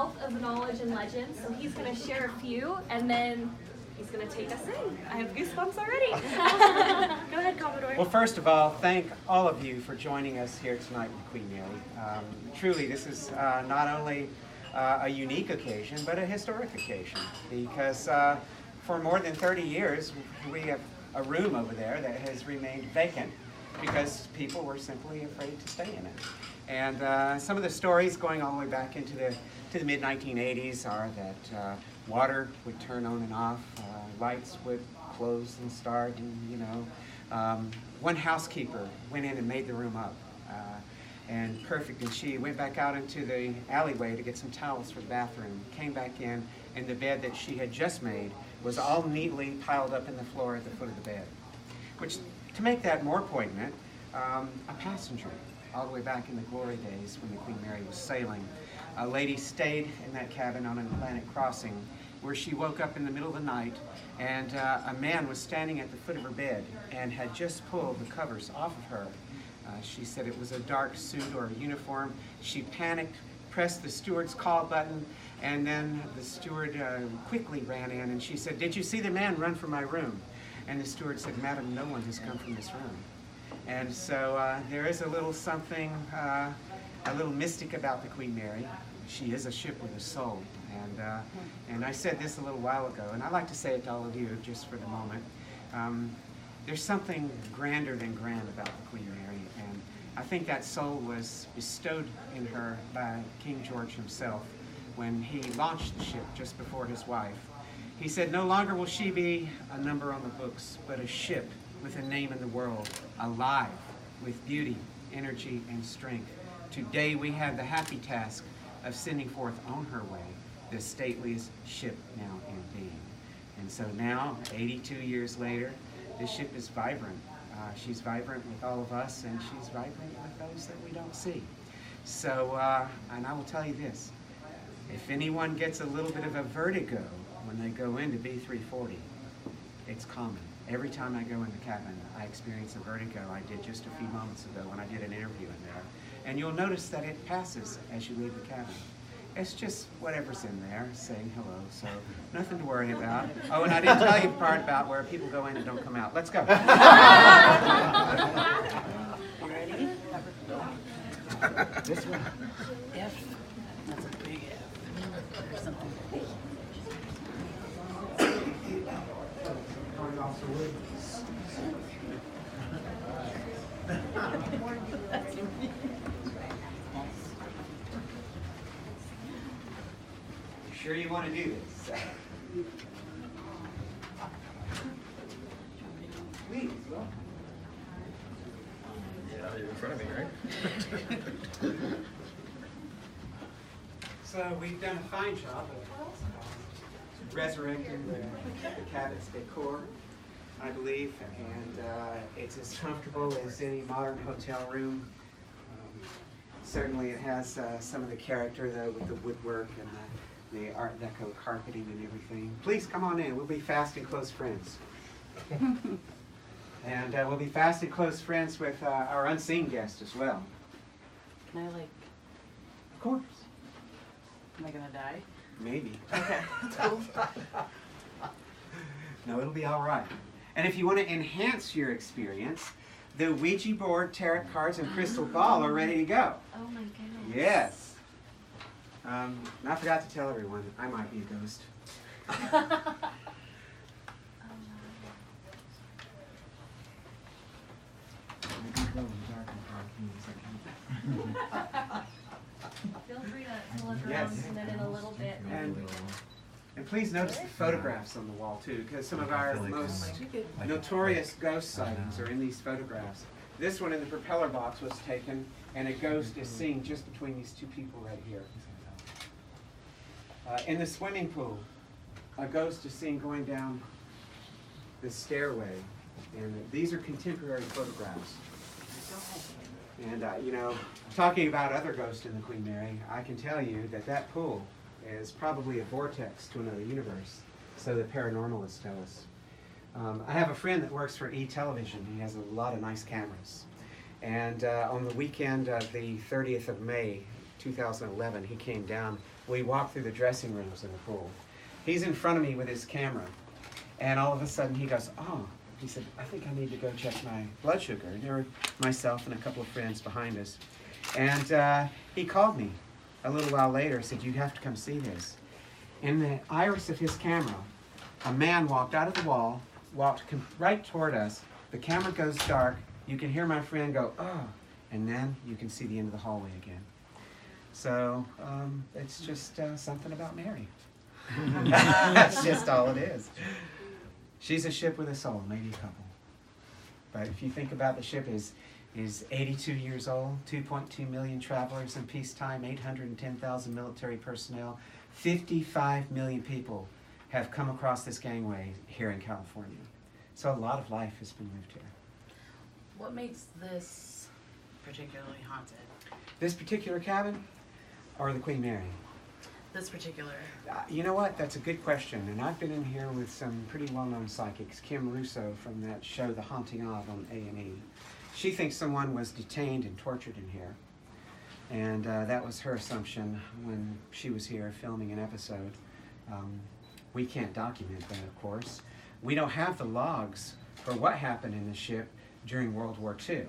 wealth of knowledge and legends, so he's going to share a few, and then he's going to take us in. I have goosebumps already. Go ahead, Commodore. Well, first of all, thank all of you for joining us here tonight with Queen Mary. Truly, this is not only a unique occasion, but a historic occasion, because for more than 30 years, we have a room over there that has remained vacant because people were simply afraid to stay in it. And some of the stories going all the way back into the mid-1980s are that water would turn on and off, lights would close and start, and one housekeeper went in and made the room up. And perfect, and she went back out into the alleyway to get some towels for the bathroom, came back in, and the bed that she had just made was all neatly piled up in the floor at the foot of the bed. Which, to make that more poignant, a passenger, all the way back in the glory days when the Queen Mary was sailing, a lady stayed in that cabin on an Atlantic crossing where she woke up in the middle of the night, and a man was standing at the foot of her bed and had just pulled the covers off of her. She said it was a dark suit or a uniform. She panicked, pressed the steward's call button, and then the steward quickly ran in, and she said, "Did you see the man run from my room?" And the steward said, "Madam, no one has come from this room." And so there is a little something, a little mystic about the Queen Mary. She is a ship with a soul. And I said this a little while ago, and I'd like to say it to all of you just for the moment. There's something grander than grand about the Queen Mary, and I think that soul was bestowed in her by King George himself when he launched the ship just before his wife. He said, "No longer will she be a number on the books, but a ship with a name in the world, alive with beauty, energy, and strength. Today we have the happy task of sending forth on her way the stateliest ship now in being." And so now, 82 years later, this ship is vibrant. She's vibrant with all of us, and she's vibrant with those that we don't see. So, and I will tell you this, if anyone gets a little bit of a vertigo when they go into B340, it's common. Every time I go in the cabin, I experience a vertigo. I did just a few moments ago when I did an interview in there. And you'll notice that it passes as you leave the cabin. It's just whatever's in there saying hello, so nothing to worry about. Oh, and I didn't tell you the part about where people go in and don't come out. Let's go. You ready? This one. F. That's a big F. There's something. Sure you want to do this? Please, go. Yeah, you're in front of me, right? So we've done a fine job of resurrecting the cabin's decor, I believe, and it's as comfortable as any modern hotel room. Certainly it has some of the character, though, with the woodwork and the Art Deco carpeting and everything. Please come on in. We'll be fast and close friends. And we'll be fast and close friends with our unseen guest as well. Can I Of course. am I gonna die? Maybe. Okay. No, it'll be all right. And if you want to enhance your experience, the Ouija board, tarot cards, and crystal ball are ready to go. Oh my goodness. Yes. And I forgot to tell everyone, I might be a ghost. Feel free to look around Yes. and then in a little bit. And please notice the photographs on the wall too, because some of our most notorious ghost sightings are in these photographs. This one in the propeller box was taken, and a ghost is seen just between these two people right here. In the swimming pool, a ghost is seen going down the stairway, and these are contemporary photographs. And you know, talking about other ghosts in the Queen Mary, I can tell you that that pool is probably a vortex to another universe, so the paranormalists tell us. I have a friend that works for E-Television. He has a lot of nice cameras. And on the weekend of the 30th of May, 2011, he came down we walk through the dressing rooms in the pool. He's in front of me with his camera, and all of a sudden he goes, oh, he said, I think I need to go check my blood sugar. And there were myself and a couple of friends behind us. And he called me a little while later, said, you have to come see this. In the iris of his camera, a man walked out of the wall, walked right toward us. The camera goes dark. You can hear my friend go, oh, and then you can see the end of the hallway again. So it's just something about Mary. That's just all it is. She's a ship with a soul, maybe a couple. But if you think about the ship is 82 years old, 2.2 million travelers in peacetime, 810,000 military personnel, 55 million people have come across this gangway here in California. So a lot of life has been lived here. What makes this particularly haunted? This particular cabin or the Queen Mary? This particular. You know what? That's a good question. And I've been in here with some pretty well-known psychics. Kim Russo from that show, The Haunting of on A&E. She thinks someone was detained and tortured in here. And that was her assumption when she was here filming an episode. We can't document that, of course. We don't have the logs for what happened in the ship during World War II.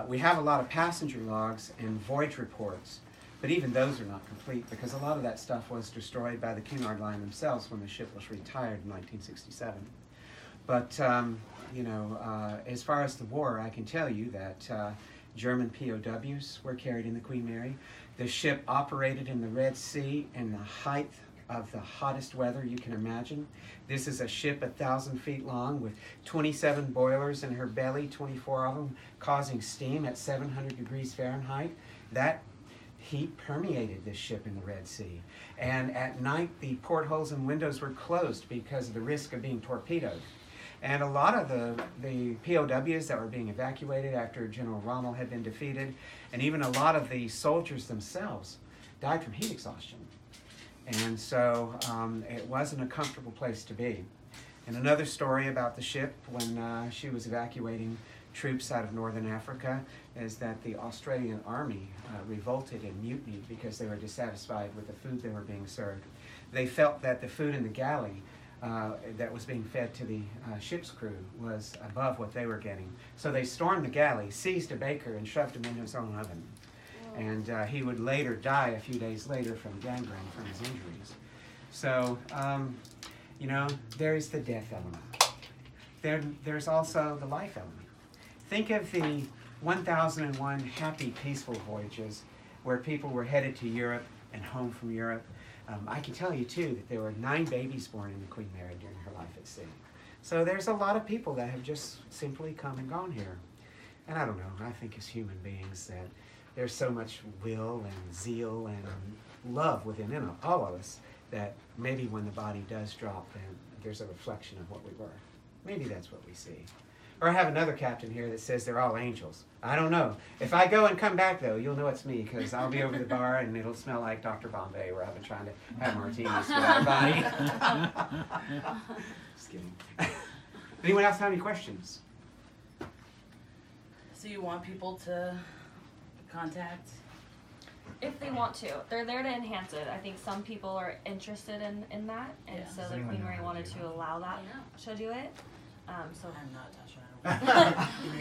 We have a lot of passenger logs and voyage reports. But even those are not complete because a lot of that stuff was destroyed by the Cunard Line themselves when the ship was retired in 1967. But, you know, as far as the war, I can tell you that German POWs were carried in the Queen Mary. The ship operated in the Red Sea in the height of the hottest weather you can imagine. This is a ship 1,000 feet long with 27 boilers in her belly, 24 of them causing steam at 700 degrees Fahrenheit. That heat permeated this ship in the Red Sea. And at night, the portholes and windows were closed because of the risk of being torpedoed. And a lot of the POWs that were being evacuated after General Rommel had been defeated, and even a lot of the soldiers themselves, died from heat exhaustion. And so it wasn't a comfortable place to be. And another story about the ship when she was evacuating troops out of northern Africa is that the Australian Army revolted and mutinied because they were dissatisfied with the food they were being served. They felt that the food in the galley that was being fed to the ship's crew was above what they were getting. So they stormed the galley, seized a baker, and shoved him into his own oven. And he would later die a few days later from gangrene from his injuries. So, you know, there is the death element. There's also the life element. Think of the 1001 happy, peaceful voyages where people were headed to Europe and home from Europe. I can tell you, too, that there were 9 babies born in the Queen Mary during her life at sea. So there's a lot of people that have just simply come and gone here. And I don't know, I think as human beings that there's so much will and zeal and love within all of us that maybe when the body does drop, then there's a reflection of what we were. Maybe that's what we see. Or I have another captain here that says they're all angels. I don't know. If I go and come back, though, you'll know it's me, because I'll be over the bar and it'll smell like Dr. Bombay, where I've been trying to have martinis with everybody. Just kidding. Anyone else have any questions? So you want people to contact? If they want to. They're there to enhance it. I think some people are interested in that, and Yeah. so the Queen Mary wanted to allow that to do it. So I'm not touching it.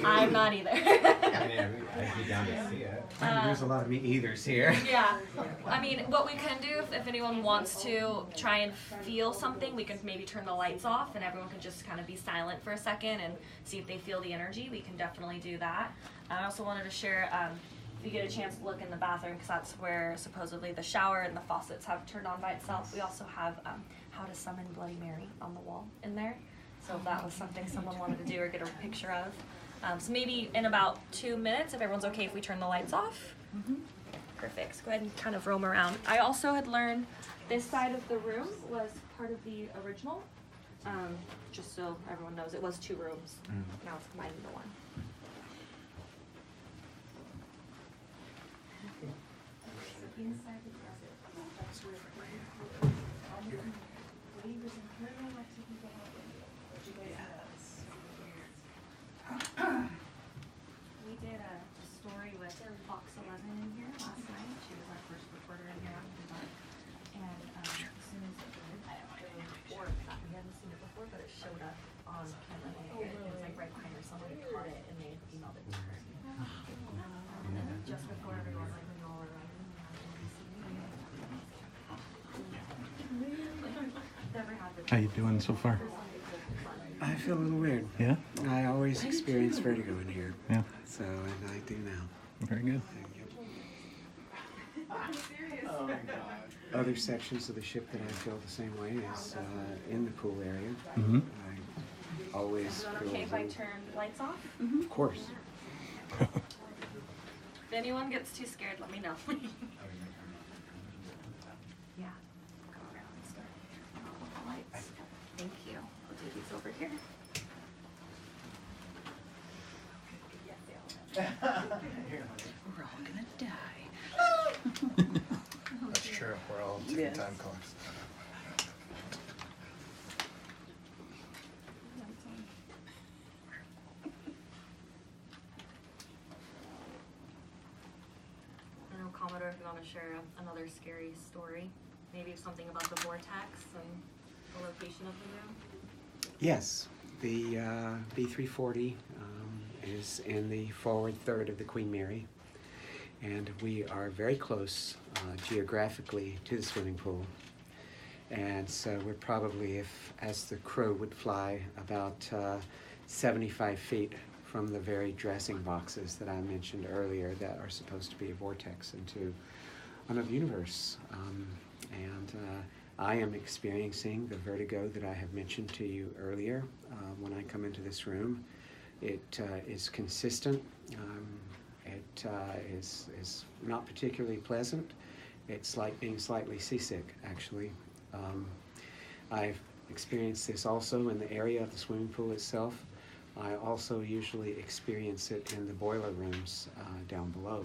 I'm not either. I'd be down to see it. There's a lot of me either's here. Yeah. I mean, what we can do, if anyone wants to try and feel something, we can maybe turn the lights off and everyone can just kind of be silent for a second and see if they feel the energy. We can definitely do that. I also wanted to share, if you get a chance to look in the bathroom, because that's where supposedly the shower and the faucets have turned on by itself. We also have how to summon Bloody Mary on the wall in there. So if that was something someone wanted to do or get a picture of. So maybe in about 2 minutes, if everyone's okay if we turn the lights off. Perfect. So go ahead and kind of roam around. I also had learned this side of the room was part of the original. Just so everyone knows, it was 2 rooms. Now it's combined into 1. Inside the closet. We did a story with Fox 11 in here last night. She was our first reporter in here. And as soon as it did, we hadn't seen it before, but it showed up on camera. It was like right behind her. Somebody caught it and they emailed it to her. And then just before everyone like went all around, never happened. How you doing so far? I feel a little weird. Yeah? I always experience vertigo in here. Yeah. So, and I do now. Very good. Other sections of the ship that I feel the same way is in the pool area. Mm-hmm. I always Is it feel okay if I a little- turn the lights off? Of course. If anyone gets too scared, let me know. Yeah. Go around and start all the lights. Thank you. I'll do these over here. We're all gonna die. That's true. We're all ticking Yes. time clocks. I know, Commodore, if you want to share another scary story, maybe something about the vortex and the location of the room. Yes, the B340 is in the forward third of the Queen Mary, and we are very close geographically to the swimming pool. And so we're probably, as the crow would fly, about 75 feet from the very dressing boxes that I mentioned earlier that are supposed to be a vortex into another universe. I am experiencing the vertigo that I have mentioned to you earlier when I come into this room. It is consistent. It is not particularly pleasant. It's like being slightly seasick, actually. I've experienced this also in the area of the swimming pool itself. I also usually experience it in the boiler rooms down below.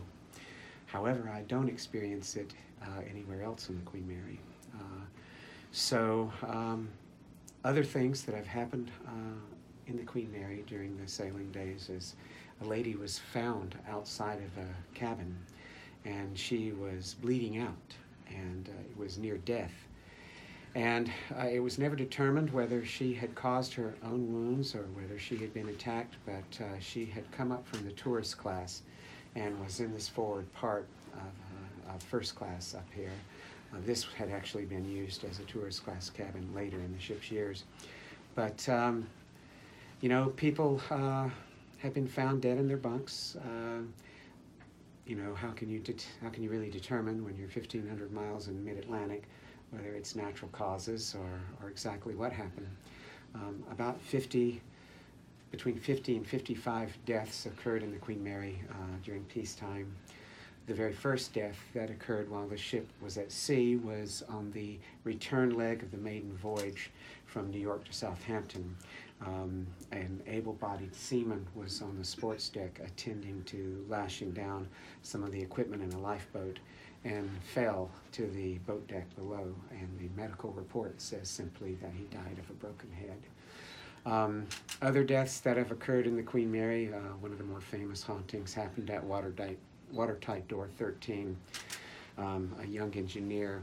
However, I don't experience it anywhere else in the Queen Mary. Other things that have happened in the Queen Mary during the sailing days is a lady was found outside of a cabin, and she was bleeding out, and it was near death. And it was never determined whether she had caused her own wounds or whether she had been attacked, but she had come up from the tourist class and was in this forward part of first class up here. This had actually been used as a tourist class cabin later in the ship's years. But, you know, people have been found dead in their bunks. You know, how can you really determine when you're 1,500 miles in mid-Atlantic whether it's natural causes or exactly what happened? Between 50 and 55 deaths occurred in the Queen Mary during peacetime. The very first death that occurred while the ship was at sea was on the return leg of the maiden voyage from New York to Southampton. An able-bodied seaman was on the sports deck attending to lashing down some of the equipment in a lifeboat and fell to the boat deck below, and the medical report says simply that he died of a broken head. Other deaths that have occurred in the Queen Mary, one of the more famous hauntings happened at watertight door 13. A young engineer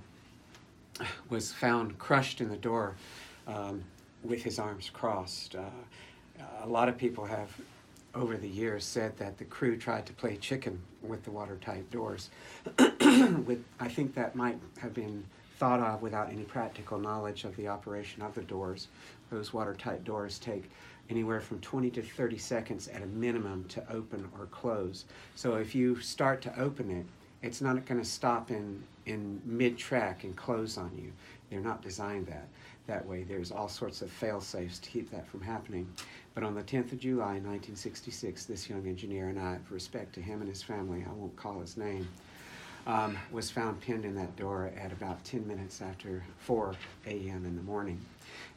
was found crushed in the door with his arms crossed. A lot of people have, over the years, said that the crew tried to play chicken with the watertight doors. I think that might have been thought of without any practical knowledge of the operation of the doors. Those watertight doors take anywhere from 20 to 30 seconds at a minimum to open or close. So if you start to open it, it's not going to stop in mid-track and close on you. They're not designed that way. There's all sorts of fail-safes to keep that from happening. But on the 10th of July, 1966, this young engineer, and I, with respect to him and his family, I won't call his name, was found pinned in that door at about 10 minutes after 4 a.m. in the morning.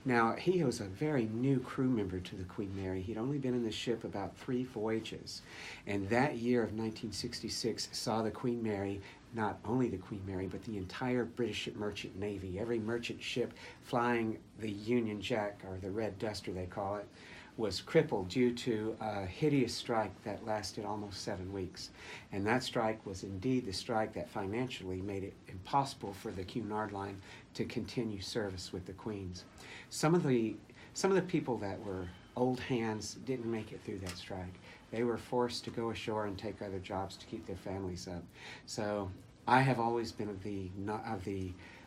Now, he was a very new crew member to the Queen Mary. He'd only been in the ship about 3 voyages. And that year of 1966 saw the Queen Mary, not only the Queen Mary, but the entire British merchant navy. Every merchant ship flying the Union Jack, or the Red Duster they call it, was crippled due to a hideous strike that lasted almost 7 weeks. And that strike was indeed the strike that financially made it impossible for the Cunard line to continue service with the Queens. Some of the people that were old hands didn't make it through that strike. They were forced to go ashore and take other jobs to keep their families up. So I have always been of the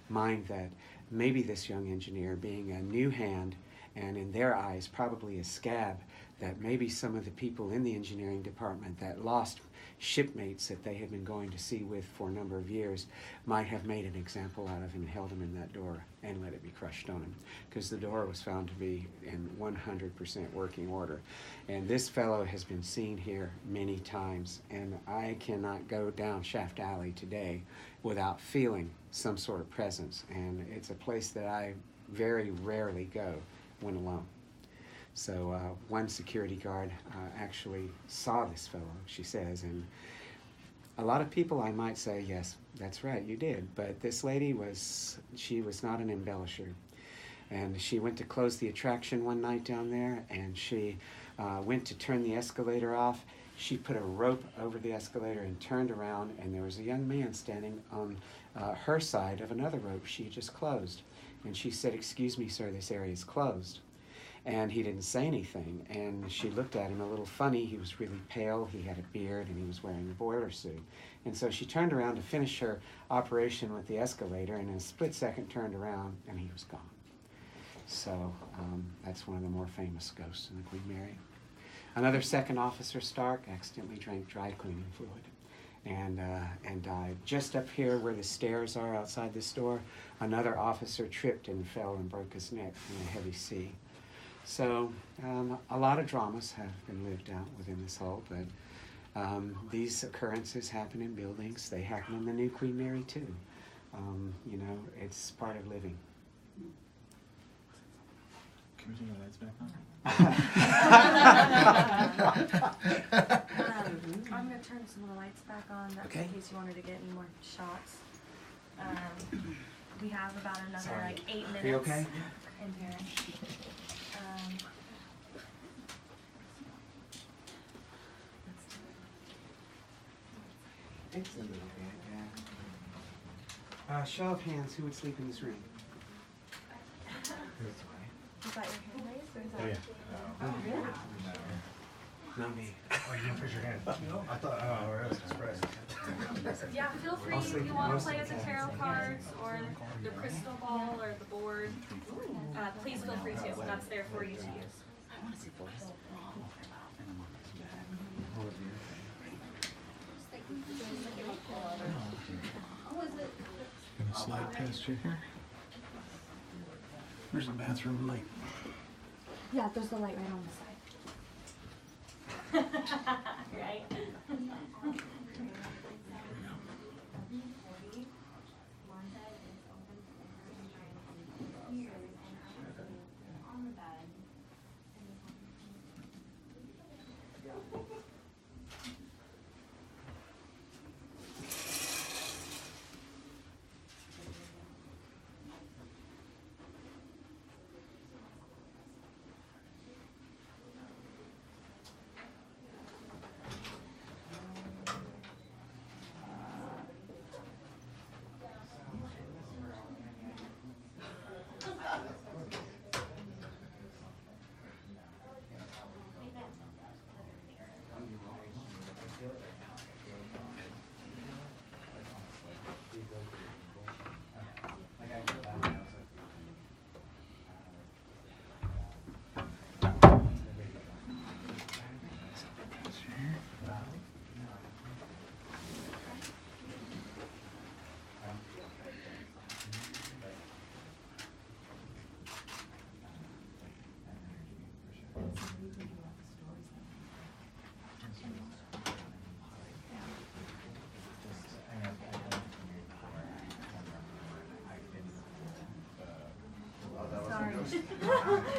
mind that maybe this young engineer, being a new hand, and in their eyes probably a scab, that maybe some of the people in the engineering department that lost shipmates that they had been going to sea with for a number of years might have made an example out of him and held him in that door and let it be crushed on him, because the door was found to be in 100% working order. And this fellow has been seen here many times, and I cannot go down Shaft Alley today without feeling some sort of presence, and it's a place that I very rarely go when alone. So one security guard actually saw this fellow, she says, and a lot of people I might say, yes, that's right, you did, but this lady she was not an embellisher. And she went to close the attraction one night down there, and she went to turn the escalator off. She put a rope over the escalator and turned around, and there was a young man standing on her side of another rope she had just closed. And she said, "Excuse me, sir, this area is closed." And he didn't say anything, and she looked at him a little funny. He was really pale, he had a beard, and he was wearing a boiler suit. And so she turned around to finish her operation with the escalator, and in a split second turned around, and he was gone. So that's one of the more famous ghosts in the Queen Mary. Another second officer, Stark, accidentally drank dry cleaning fluid and died. Just up here where the stairs are outside this door, another officer tripped and fell and broke his neck in a heavy sea. So a lot of dramas have been lived out within this hull, but these occurrences happen in buildings. They happen in the new Queen Mary too. You know, it's part of living. Can we turn the lights back on? I'm going to turn some of the lights back on, that's Okay. in case you wanted to get any more shots. We have about another Sorry. like 8 minutes Are you okay? in here. It's a little bit, yeah. Show of hands, who would sleep in this room? Is that your hand raised or is that? Oh, yeah. Oh, really? Not me. Oh, you didn't push your hand? No. I thought, oh, I was surprised. Yeah, feel free if you want to play with the tarot cards or the crystal ball or the board. Please feel free to. That's there for you to use. I want to see voice. Gonna slide past you here. There's the bathroom light. Yeah, there's the light right on the side. Right?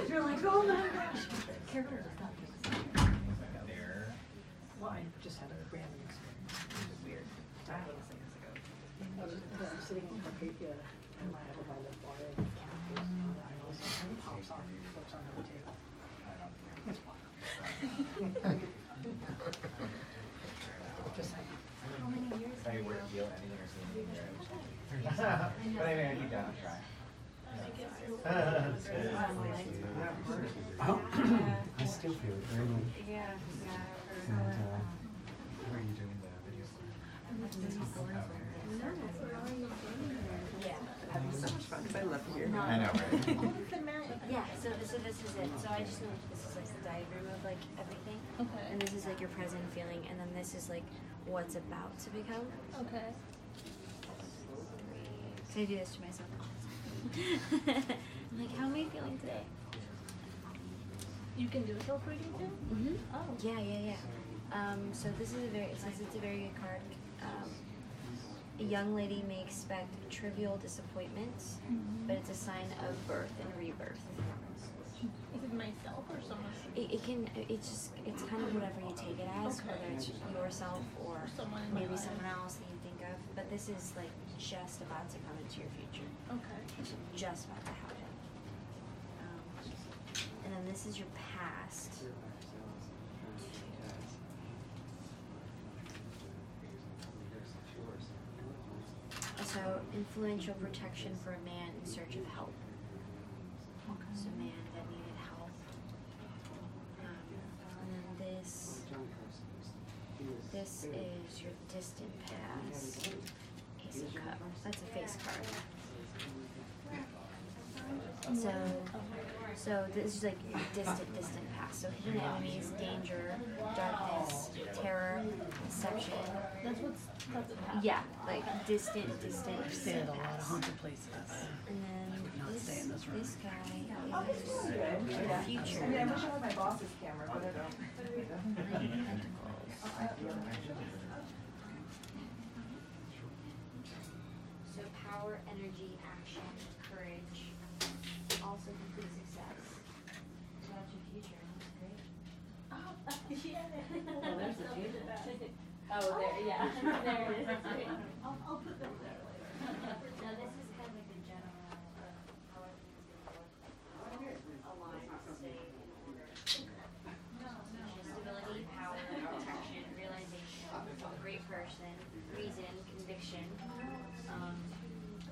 You're like, oh my gosh. Careful with that. Well, I just had a random experience. It was weird. I was sitting in the carpet and my water and pops on the table. Just saying. Have you worked deal anything or seen anything there? But I mean, you don't try. Oh, I still feel it very much. Yeah. And, how are you doing the video? Yeah. Having so much fun, because I love here. I know, right? Yeah, so this is it. So I just know this is like the diagram of like everything. Okay. And this is like your present feeling, and then this is like what's about to become. Okay. So I do this to myself all the time. I'm like, how am I feeling today? You can do self reading too? Mm-hmm. Oh. Yeah. So this is it says it's a very good card. A young lady may expect trivial disappointments, but it's a sign of birth and rebirth. Is it myself or someone? It's kind of whatever you take it as, Okay. whether it's yourself or Someone in my maybe life. someone else that you think of. But this is like just about to come into your future. Okay. It's just about to happen. And then this is your past. So, influential protection for a man in search of help. So, a man that needed help. And then this is your distant past. Ace of Cups. That's a face card. So this is like distant past. So hidden enemies, danger, darkness, terror, deception. That's a path. Yeah, like distant I've stayed at a lot of past. haunted places. And then not stay in this room. this guy is your future. I wish I had my boss's camera, but I don't. Knight of Pentacles. So power, energy, action, courage, also complete success. So that's your future. That's great. Yeah. there's the future. Oh, there, yeah. There it is. I'll put them there later. Now this is kind of like the general how everything's going to work. Align, stay in order. Stability, power, protection, realization, great person, reason, conviction.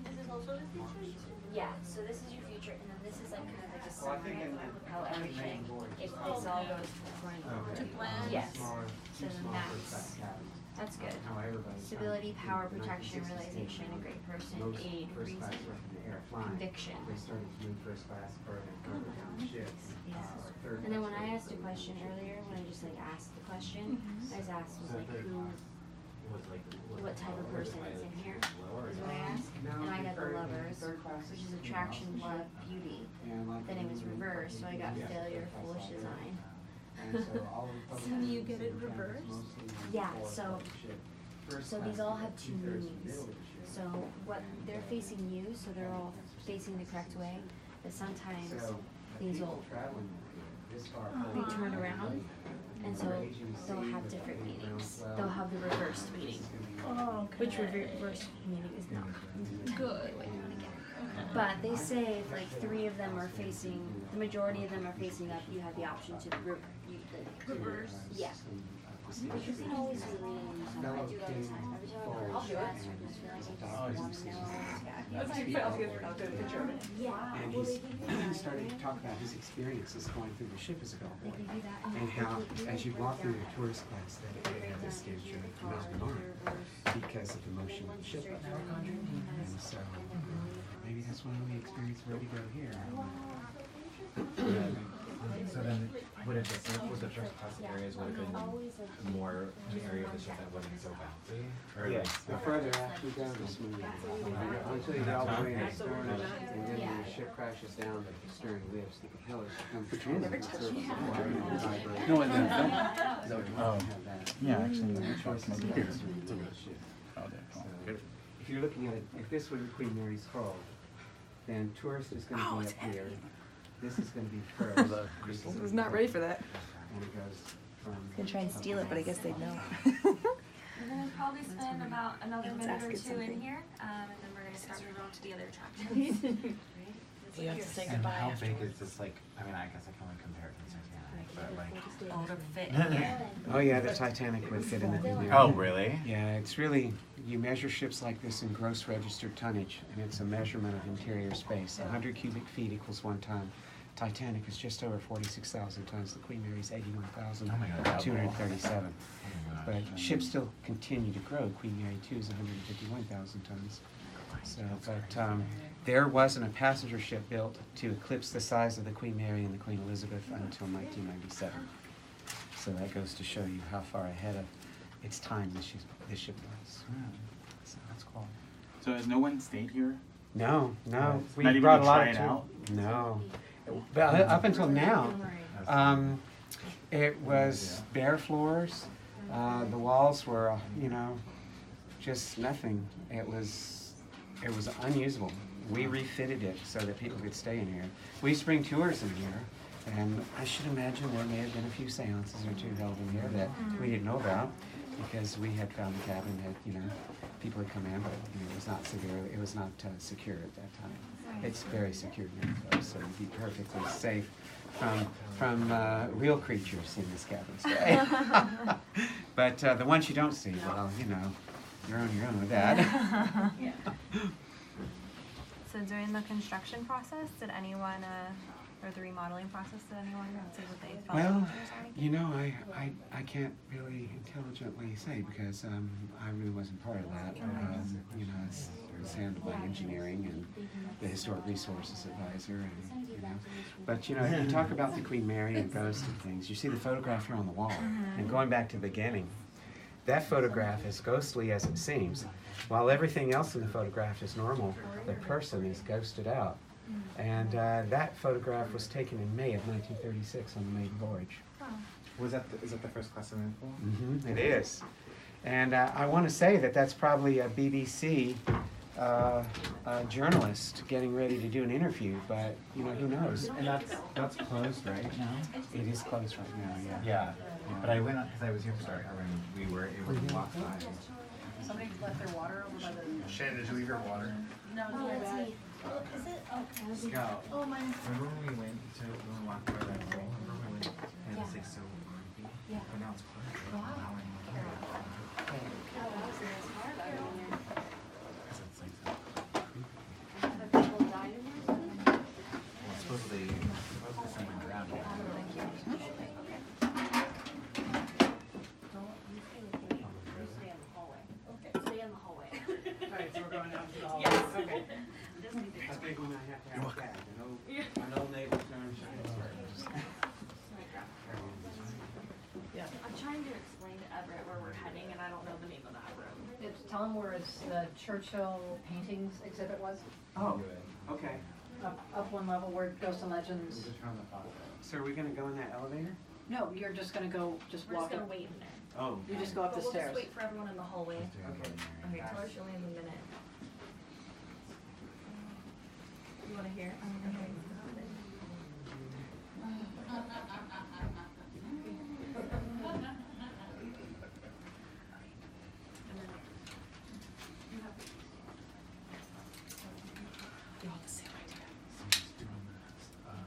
This is also the future. Yeah, so this is your future, and then this is like kind of like a Well, I think summary in of how everything, if this all goes according Okay. to plan. Yes. Smaller, So too the small for max. fat cabins. That's good. How everybody's Stability, trying to power, do the protection, 1960s realization, a thing. great person, Most aid, first reason, class were from the air flying. conviction. They started doing first class or they further down the ships. Yeah. Third And then when class I asked a question earlier, when I just like asked the question, I was asked was like who, what type of person is in here, is what I asked. And I got the lovers, which is attraction, love, beauty. And like Then it was in reversed, so I got failure, foolish design. And so all of the So you get it reversed? Yeah, so these all have two meanings. So what they're facing you, so they're all facing the correct way, but sometimes these will be turned around, and so they'll have different meanings. They'll have the reversed meaning, Oh, okay. which reversed meaning is not Good. the way you want to get it. But they say if like three of them are facing, the majority of them are facing up, you have the option to Reverse. Yeah. Because you can always do readings. I do it all the time. Every time I go to class, I just feel like I just want to know. I'll do a picture of it. Yeah. And Well, he's, they can he started to talk about his experiences going through the ship as a They bellboy. can do that. And how, as you walk through the tourist class, They they break have down this stage your of guitar, arm because of the motion of the ship. And so maybe that's why we experience vertigo here. So then, would it would the first class areas would have been more the area of the ship that wasn't so bouncy? Or Yes, like, the further out you go, the smoother. Until you get all the way to the stern, and then when the ship crashes down, the stern lifts, the propellers come through the surface of the water and vibrate. No, in the film. So you Oh. have that. Yeah, actually, The the choice choice is maybe here. here. Oh, there. So, Oh, good. if you're looking at it, if this were Queen Mary's hull, then tourist is going to be up here. This is going to be first. The crystal. I was not ready for that. And it goes from. Gonna try and steal it, but I guess they'd know. And then we'll probably spend about another Let's minute ask or it two something. in here, and then we're gonna start moving on to the other attractions. We have to say and goodbye how big afterwards. is this? Like, I mean, I guess I can only compare it to the that like? Oh, to fit in here. Oh yeah, the Titanic would fit in the Queen Mary. Oh, really? Yeah, it's really, you measure ships like this in gross registered tonnage, and it's a measurement of interior space. 100 cubic feet equals 1 ton. Titanic is just over 46,000 tons. The Queen Mary's 81,237. But ships still continue to grow. Queen Mary 2 is 151,000 tons. So, but there wasn't a passenger ship built to eclipse the size of the Queen Mary and the Queen Elizabeth until 1997. So that goes to show you how far ahead of its time this ship was. So that's cool. So has no one stayed here? No. Not We even brought to a lot try of it out? No. But up until now, it was bare floors. The walls were, just nothing. It was unusable. We refitted it so that people could stay in here. We used to bring tours in here, and I should imagine there may have been a few seances or two held in here that we didn't know about, because we had found the cabin that, people had come in, but it was not severe. It was not secure at that time. It's very secure now, though, so it'd be perfectly safe from real creatures in this cabin stay. But the ones you don't see, well, you're on your own with that. So during the construction process, did anyone, or the remodeling process, did anyone say what they felt? Well, I can't really intelligently say, because I really wasn't part of that. It was handled by engineering and the Historic Resources Advisor, and But you talk about the Queen Mary and ghosts and things. You see the photograph here on the wall, and going back to the beginning, that photograph is ghostly as it seems. While everything else in the photograph is normal, the person is ghosted out. And that photograph was taken in May of 1936 on the maiden voyage. Is that the first class swimming pool? It is. And I want to say that that's probably a BBC journalist getting ready to do an interview, but who knows? And that's closed right now? It is closed right now, yeah. Yeah. But I went on, because I was here for when we were able to walk by. Somebody left their water over by the. Shannon, did you leave your water? No, that's me. Oh, is it? Oh, Scout. oh, mine. Remember when we walked by that pool? Remember when we went, and it was like so creepy? Yeah. But now it's closed. Wow. Well, supposedly someone drowned here. Stay in the hallway. Alright, so we're going out to the hall. Yes. Okay. I think we might have to have that. An old neighbor turn. I'm trying to explain to Everett where we're heading, and I don't know the name of that room. Tell them where the Churchill paintings exhibit was. Oh, okay. Up one level where Ghosts and Legends. So are we gonna go in that elevator? No, you're just gonna go, just We're walk just up. gonna wait in there. Oh. You just go up the We'll stairs. just wait for everyone in the hallway. Okay. Okay, tell her she'll leave in a minute. You wanna hear? Okay. You all the same idea. Someone's doing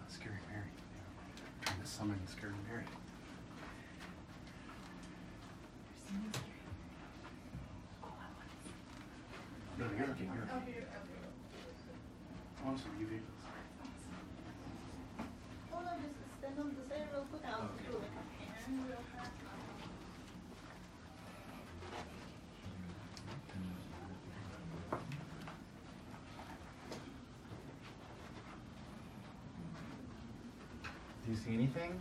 Scary Mary. Trying to summon Scary Mary. No, you're okay. You're okay. I want some UV. Oh, no, just stand on the side real quick. I'll do it. And real fast. Do you see anything?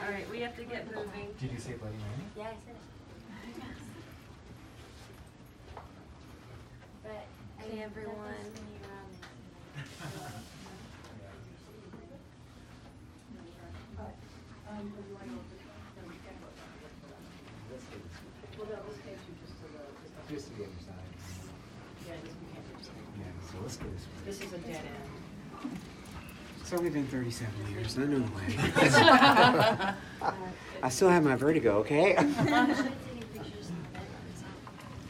Alright, we have to get moving. Did you say Bloody Mary? Yeah, I said it. But Okay, everyone. Just to the other side. Yeah, you can't do something. Yeah, so let's go this way. This is a dead end. It's only been 37 years, I know the way. I still have my vertigo, okay? Should I take pictures of the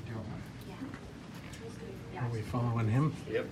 bedroom? Are we following him? Yep.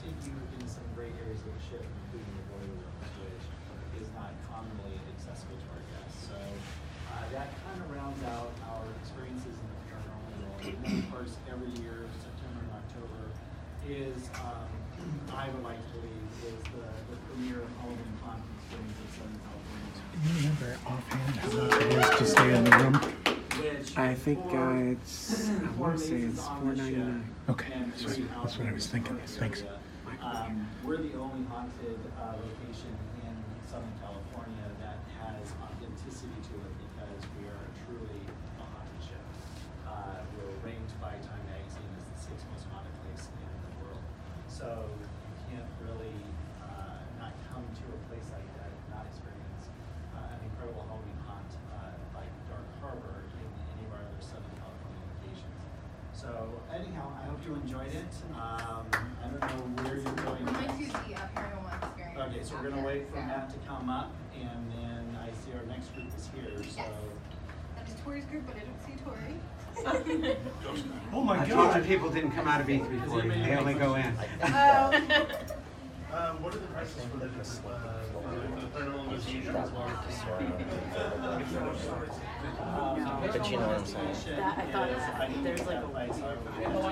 take you into some great areas of the ship, including the boiler rooms, which is not commonly accessible to our guests. So that kind of rounds out our experiences in the paranormal world. And then, of course, every year, September and October, is, I would like to believe, is the premier Halloween haunt experience in Southern California. Do you remember offhand how much it is to stay in the room? I think it's, I want to say it's $4.99. Okay, that's what I was thinking. Thanks. We're the only haunted location in Southern California that has authenticity to it because we are truly a haunted ship. We're ranked by Time Magazine as the 6th most haunted place in the world. So you can't really not come to a place like that and not experience an incredible Halloween haunt like Dark Harbor in any of our other Southern California locations. So anyhow, I hope you enjoyed it. I don't know where you're going. We might do the paranormal experience. Okay, so we're gonna wait for Matt to come up, and then I see our next group is here. So. That is Tori's group, but I don't see Tori. Oh my I told you people didn't come out of B340. They only go in. What are the prices for the paranormal investigation as well? But you know what I'm saying. That, I thought there's like a...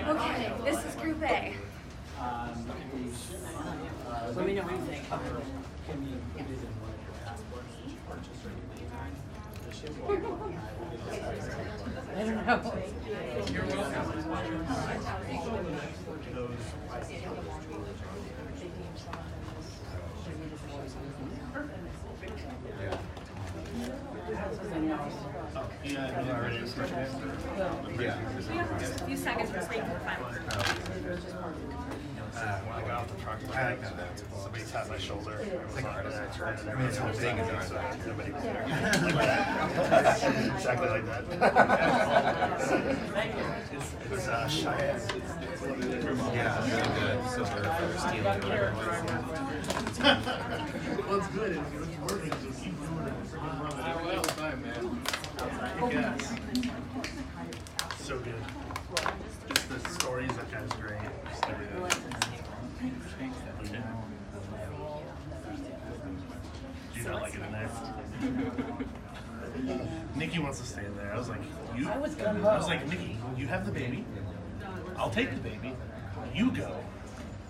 Okay, this is Group A. Let me know what you think. Can be included in one of your passports that you purchase or anything. The ship will I don't know. You're welcome. We have just a few seconds for sleep for final. When I got off the truck, somebody tapped my shoulder. I mean, it's whole thing is nobody was there. Exactly like that. It was Cheyenne. Yeah, really good. So for stealing Well, it's good. It's working. So keep doing it. Freaking run it all the time, man. Yes. So good. Just the stories, that guy's great. Just everything. Do you not like it in there? Nikki wants to stay in there. I was like, you? I was like, Nikki, you have the baby. I'll take the baby. You go.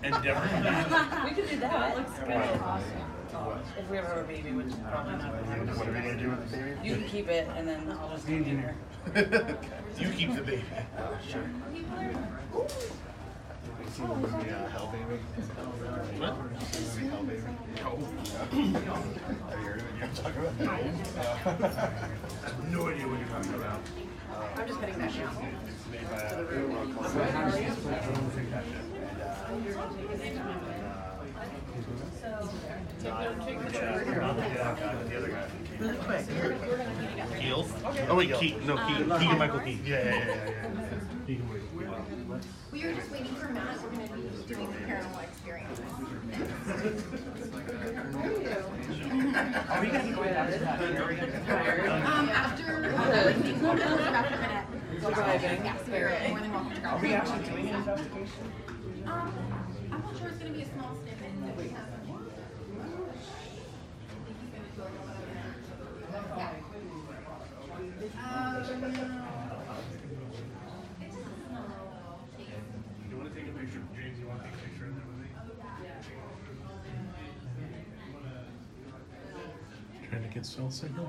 And Deborah. We could do that. That looks good. Awesome. If we ever have a baby, which is probably not going to happen. What are we going to do with the baby? You can keep it, and then I'll just keep dinner. You keep the baby. Sure. Yeah, hell baby. What? Hell baby. No. Have you heard of it? You're talking about no. I have no idea what you're talking about. I'm just heading back now. Made by the other guy. Really quick. Keel? Oh wait, Keegan. No, Keegan Michael Keegan. Yeah. Keegan Michael. We were just waiting for Matt. We're going to be doing the paranormal experience. Are we going to be going after that? After we're going to Go driving. Yes, we're more than welcome to go. Are we actually doing an investigation? I'm not sure it's going to be a small snippet that we have. You want to take a picture? James, you want to take a picture of that with me? Trying to get cell signal?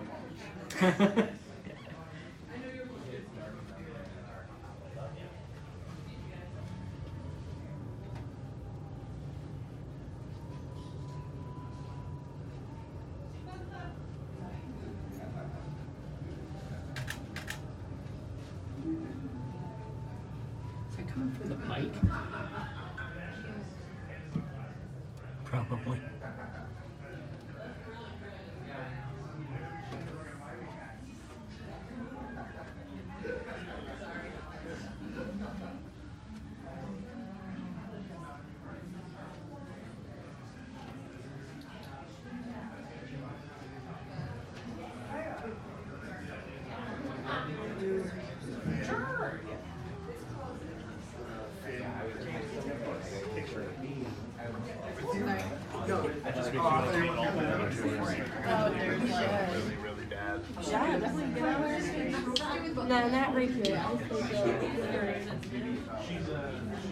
Is it coming through the mic? Probably. Picture of me. last week, she was doing all the other tours. Really, really bad. Yeah, definitely get out. No, not right here.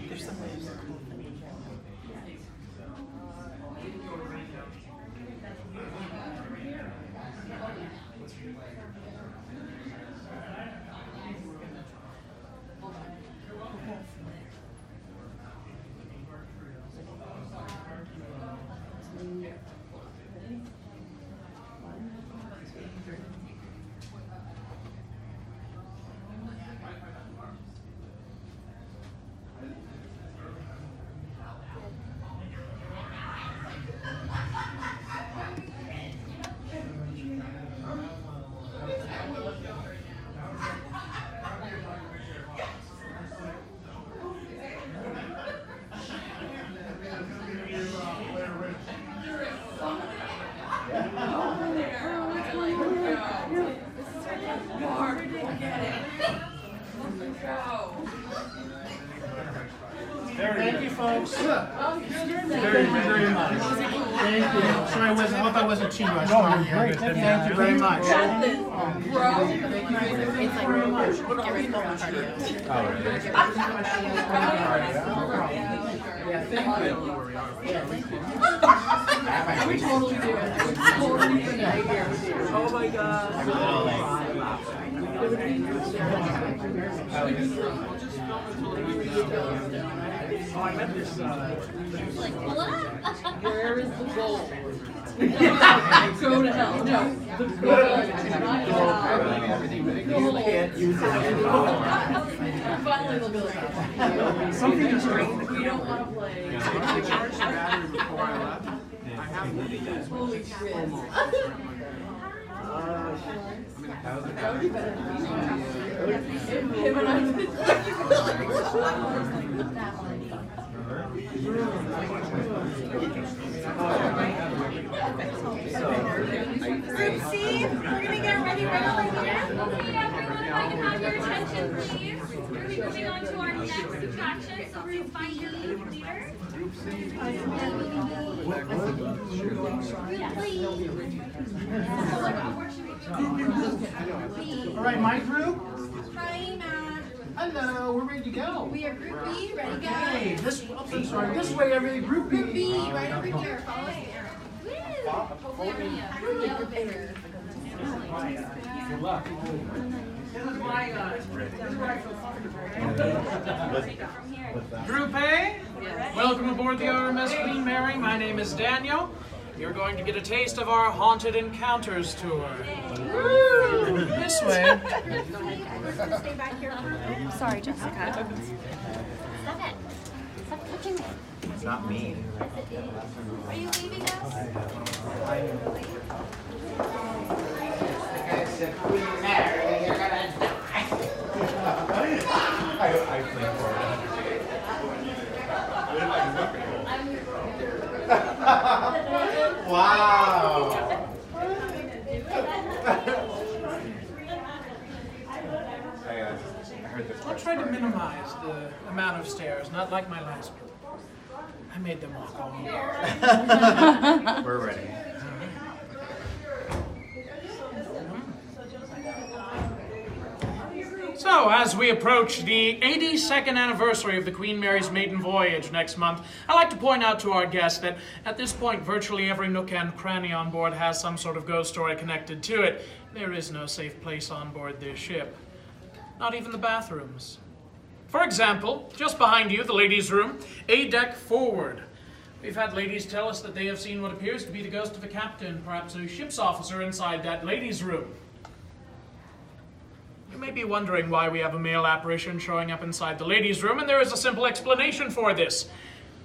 There's some ways. Thank you, folks. Very, very much. Thank you. Sorry, I hope I wasn't too rushed. No, you're great. Thank you very much. Thank you very much. Yeah, thank you. We totally do it. Oh my God. Oh, I meant this. Where is the goal? Go to hell. No, the goal. You can't use it. Finally, they'll be like, something is great. We don't want to play. I charged the battery before I left. I have holy shit. That would be better than Group C, we're gonna get ready right over here. Okay, everyone, if I can have your attention, please. We're moving on to our next attraction, so please find your leader. All right, my group. Hi, Matt. Hello, we're ready to go. We are Group B, ready to go. Hey, this way, everybody. Group B. Group B, right over here. Follow the arrow. Woo! Hopefully everyone has the elevator. Good luck. Group A, welcome aboard the RMS Queen Mary. My name is Daniel. You're going to get a taste of our Haunted Encounters tour. Woo! This way. Stay back here for a bit. Sorry, Jessica. Stop it. Stop touching me. It's not me. Are you leaving us? Queen Mary, you're gonna die. I play for it. Wow. I'll try to minimize the amount of stairs, not like my last group. I made them walk all over. We're ready. So, as we approach the 82nd anniversary of the Queen Mary's maiden voyage next month, I'd like to point out to our guests that at this point, virtually every nook and cranny on board has some sort of ghost story connected to it. There is no safe place on board this ship. Not even the bathrooms. For example, just behind you, the ladies' room, a deck forward. We've had ladies tell us that they have seen what appears to be the ghost of a captain, perhaps a ship's officer, inside that ladies' room. You may be wondering why we have a male apparition showing up inside the ladies' room, and there is a simple explanation for this.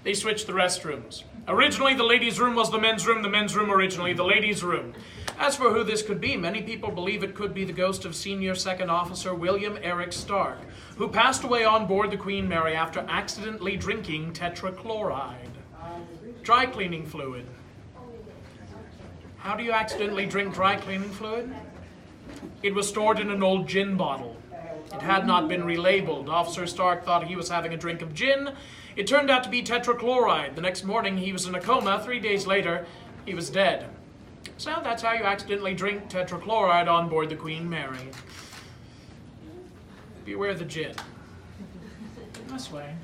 They switched the restrooms. Originally, the ladies' room was the men's room originally the ladies' room. As for who this could be, many people believe it could be the ghost of Senior Second Officer William Eric Stark, who passed away on board the Queen Mary after accidentally drinking tetrachloride, dry cleaning fluid. How do you accidentally drink dry cleaning fluid? It was stored in an old gin bottle. It had not been relabeled. Officer Stark thought he was having a drink of gin. It turned out to be tetrachloride. The next morning, he was in a coma. 3 days later, He was dead. So that's how you accidentally drink tetrachloride on board the Queen Mary. Beware the gin. This way.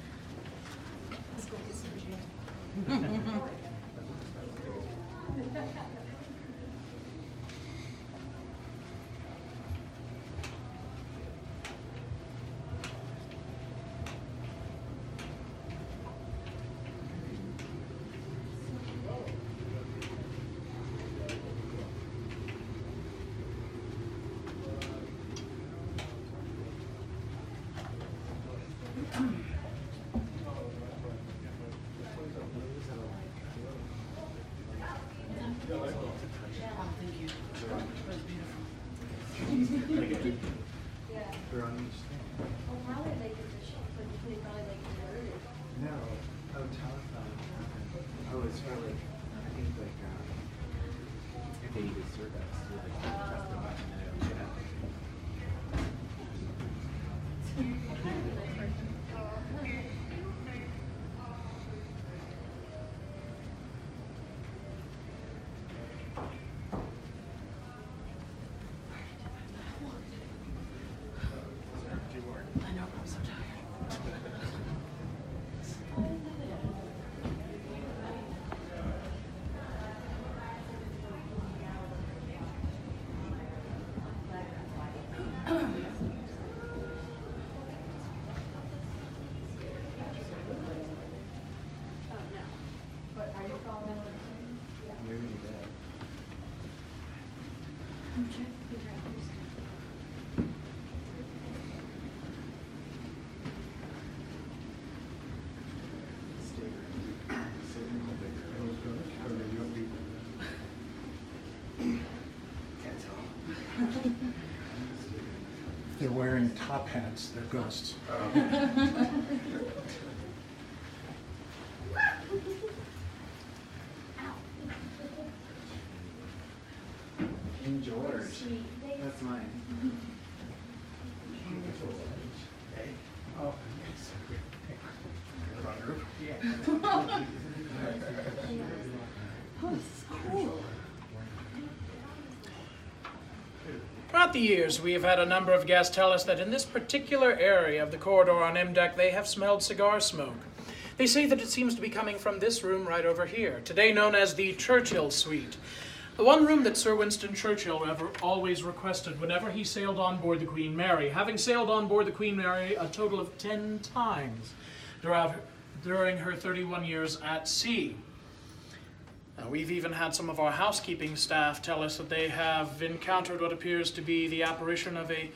They're wearing top hats, they're ghosts. King George. That's mine. Oh, Oh, this is cool. Throughout the years, we have had a number of guests tell us that in this particular area of the corridor on M deck, they have smelled cigar smoke. They say that it seems to be coming from this room right over here, today known as the Churchill Suite. The one room that Sir Winston Churchill always requested whenever he sailed on board the Queen Mary, having sailed on board the Queen Mary a total of 10 times during her 31 years at sea. We've even had some of our housekeeping staff tell us that they have encountered what appears to be the apparition of a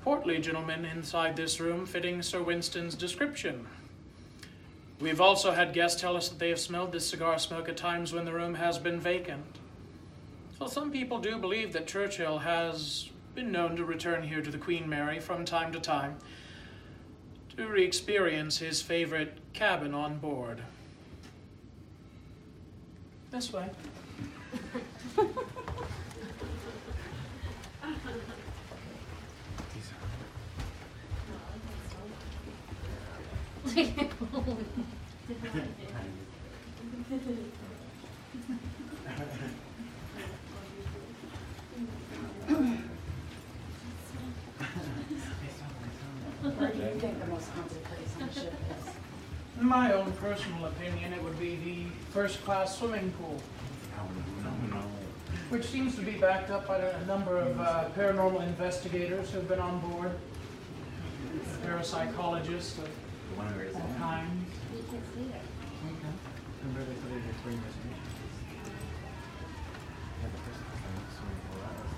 portly gentleman inside this room, fitting Sir Winston's description. We've also had guests tell us that they have smelled this cigar smoke at times when the room has been vacant. So some people do believe that Churchill has been known to return here to the Queen Mary from time to time to re-experience his favorite cabin on board. This way. Where do you think the most haunted place on the ship is? In my own personal opinion, it would be the first-class swimming pool, which seems to be backed up by a number of paranormal investigators who've been on board, parapsychologists of all kinds. You can't stay there. Remember they put it in between reservations? Yeah, the first time swimming pool that was,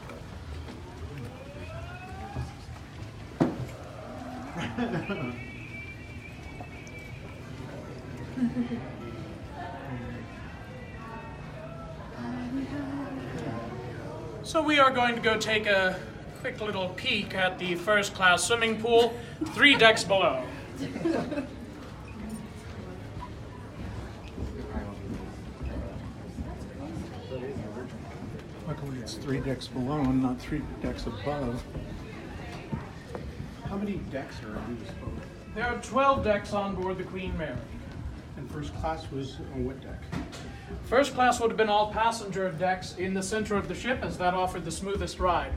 So we are going to go take a quick little peek at the first-class swimming pool, 3 decks below. Luckily it's 3 decks below and not 3 decks above. How many decks are on this boat? There are 12 decks on board the Queen Mary. And first class was on what deck? First class would have been all passenger decks in the center of the ship, as that offered the smoothest ride.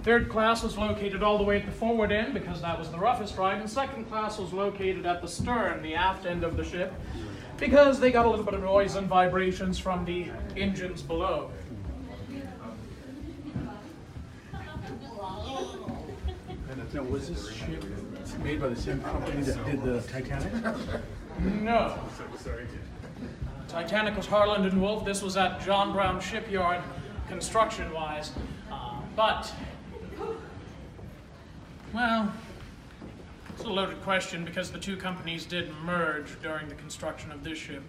Third class was located all the way at the forward end because that was the roughest ride, and second class was located at the stern, the aft end of the ship, because they got a little bit of noise and vibrations from the engines below. Now, was this ship made by the same company that did the Titanic? No. Titanic was Harland and Wolff. This was at John Brown Shipyard, construction-wise. But, well, it's a loaded question because the two companies did merge during the construction of this ship.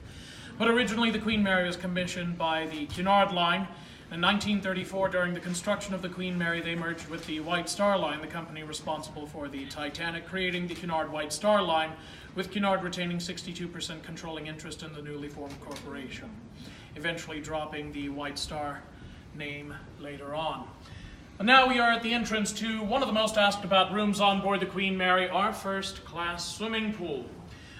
But originally, the Queen Mary was commissioned by the Cunard Line. In 1934, during the construction of the Queen Mary, they merged with the White Star Line, the company responsible for the Titanic, creating the Cunard White Star Line, with Cunard retaining 62% controlling interest in the newly formed corporation, eventually dropping the White Star name later on. And now we are at the entrance to one of the most asked about rooms on board the Queen Mary, our first class swimming pool.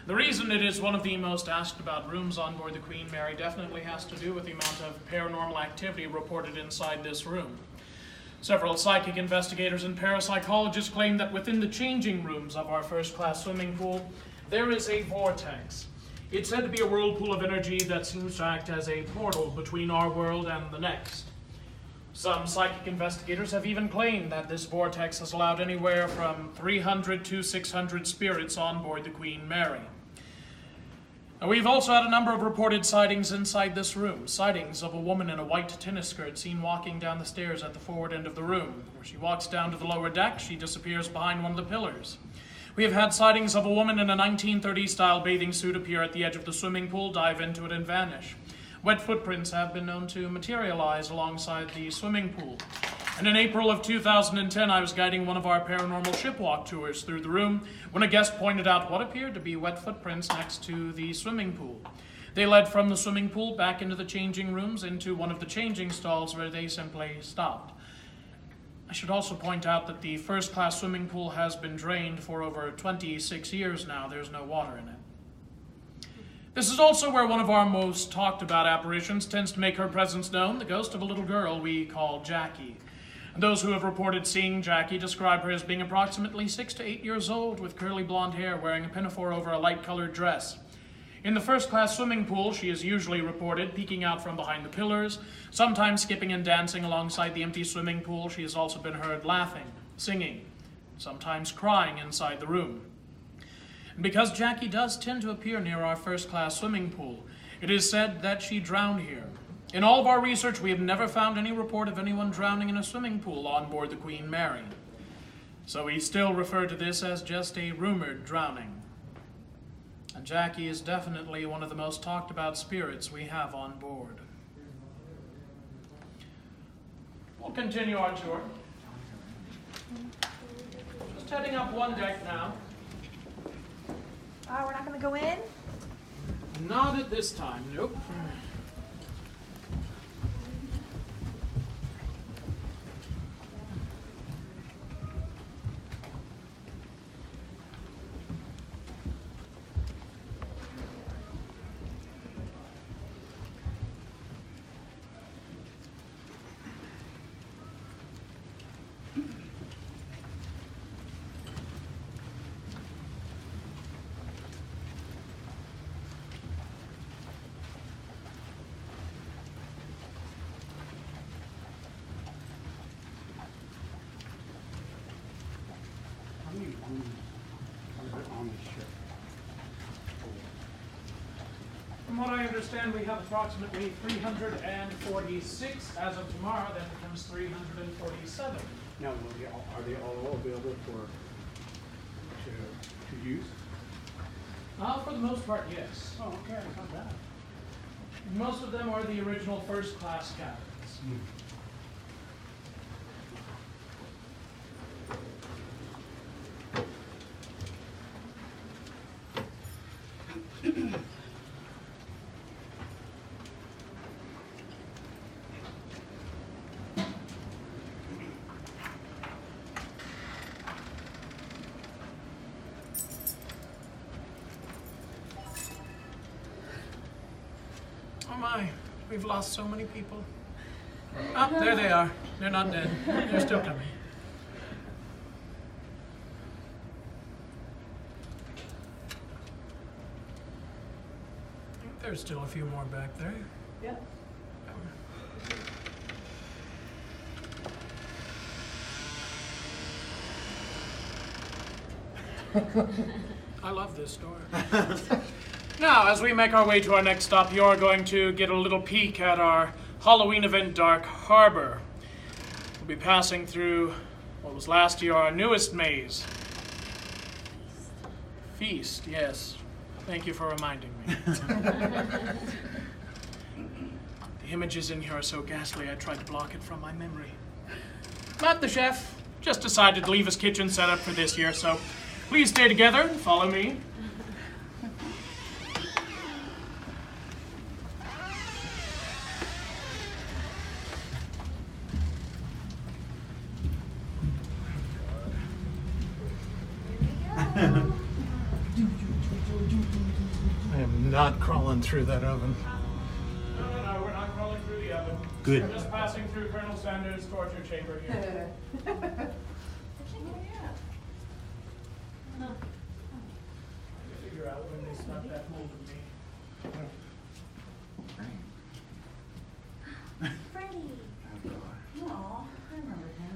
The reason it is one of the most asked about rooms on board the Queen Mary definitely has to do with the amount of paranormal activity reported inside this room. Several psychic investigators and parapsychologists claim that within the changing rooms of our first-class swimming pool, there is a vortex. It's said to be a whirlpool of energy that seems to act as a portal between our world and the next. Some psychic investigators have even claimed that this vortex has allowed anywhere from 300 to 600 spirits on board the Queen Mary. Now, we've also had a number of reported sightings inside this room. Sightings of a woman in a white tennis skirt seen walking down the stairs at the forward end of the room. Where she walks down to the lower deck, she disappears behind one of the pillars. We have had sightings of a woman in a 1930s style bathing suit appear at the edge of the swimming pool, dive into it, and vanish. Wet footprints have been known to materialize alongside the swimming pool. And in April of 2010, I was guiding one of our paranormal shipwalk tours through the room when a guest pointed out what appeared to be wet footprints next to the swimming pool. They led from the swimming pool back into the changing rooms into one of the changing stalls where they simply stopped. I should also point out that the first-class swimming pool has been drained for over 26 years now. There's no water in it. This is also where one of our most talked about apparitions tends to make her presence known, the ghost of a little girl we call Jackie. And those who have reported seeing Jackie describe her as being approximately 6 to 8 years old with curly blonde hair, wearing a pinafore over a light-colored dress. In the first-class swimming pool, she is usually reported peeking out from behind the pillars, sometimes skipping and dancing alongside the empty swimming pool. She has also been heard laughing, singing, sometimes crying inside the room. And because Jackie does tend to appear near our first-class swimming pool, it is said that she drowned here. In all of our research, we have never found any report of anyone drowning in a swimming pool on board the Queen Mary. So we still refer to this as just a rumored drowning. And Jackie is definitely one of the most talked about spirits we have on board. We'll continue our tour. Just heading up one deck now. Oh, we're not going to go in? Not at this time, nope. From what I understand, we have approximately 346. As of tomorrow, that becomes 347. Now, are they all available to use? For the most part, yes. Oh, okay, not bad. Most of them are the original first-class cabins. Oh my, we've lost so many people. Oh, there they are. They're not dead. They're still coming. There's still a few more back there. Yep. I love this store. Now, as we make our way to our next stop, you're going to get a little peek at our Halloween event, Dark Harbor. We'll be passing through what was last year our newest maze. Feast, yes. Thank you for reminding me. The images in here are so ghastly, I tried to block it from my memory. But the chef just decided to leave his kitchen set up for this year, so please stay together and follow me. I am not crawling through that oven. No, we're not crawling through the oven. Good. We're just passing through Colonel Sanders' torture chamber here. Figure out when they snuck that hold of me. Freddie. Aw, I remember him.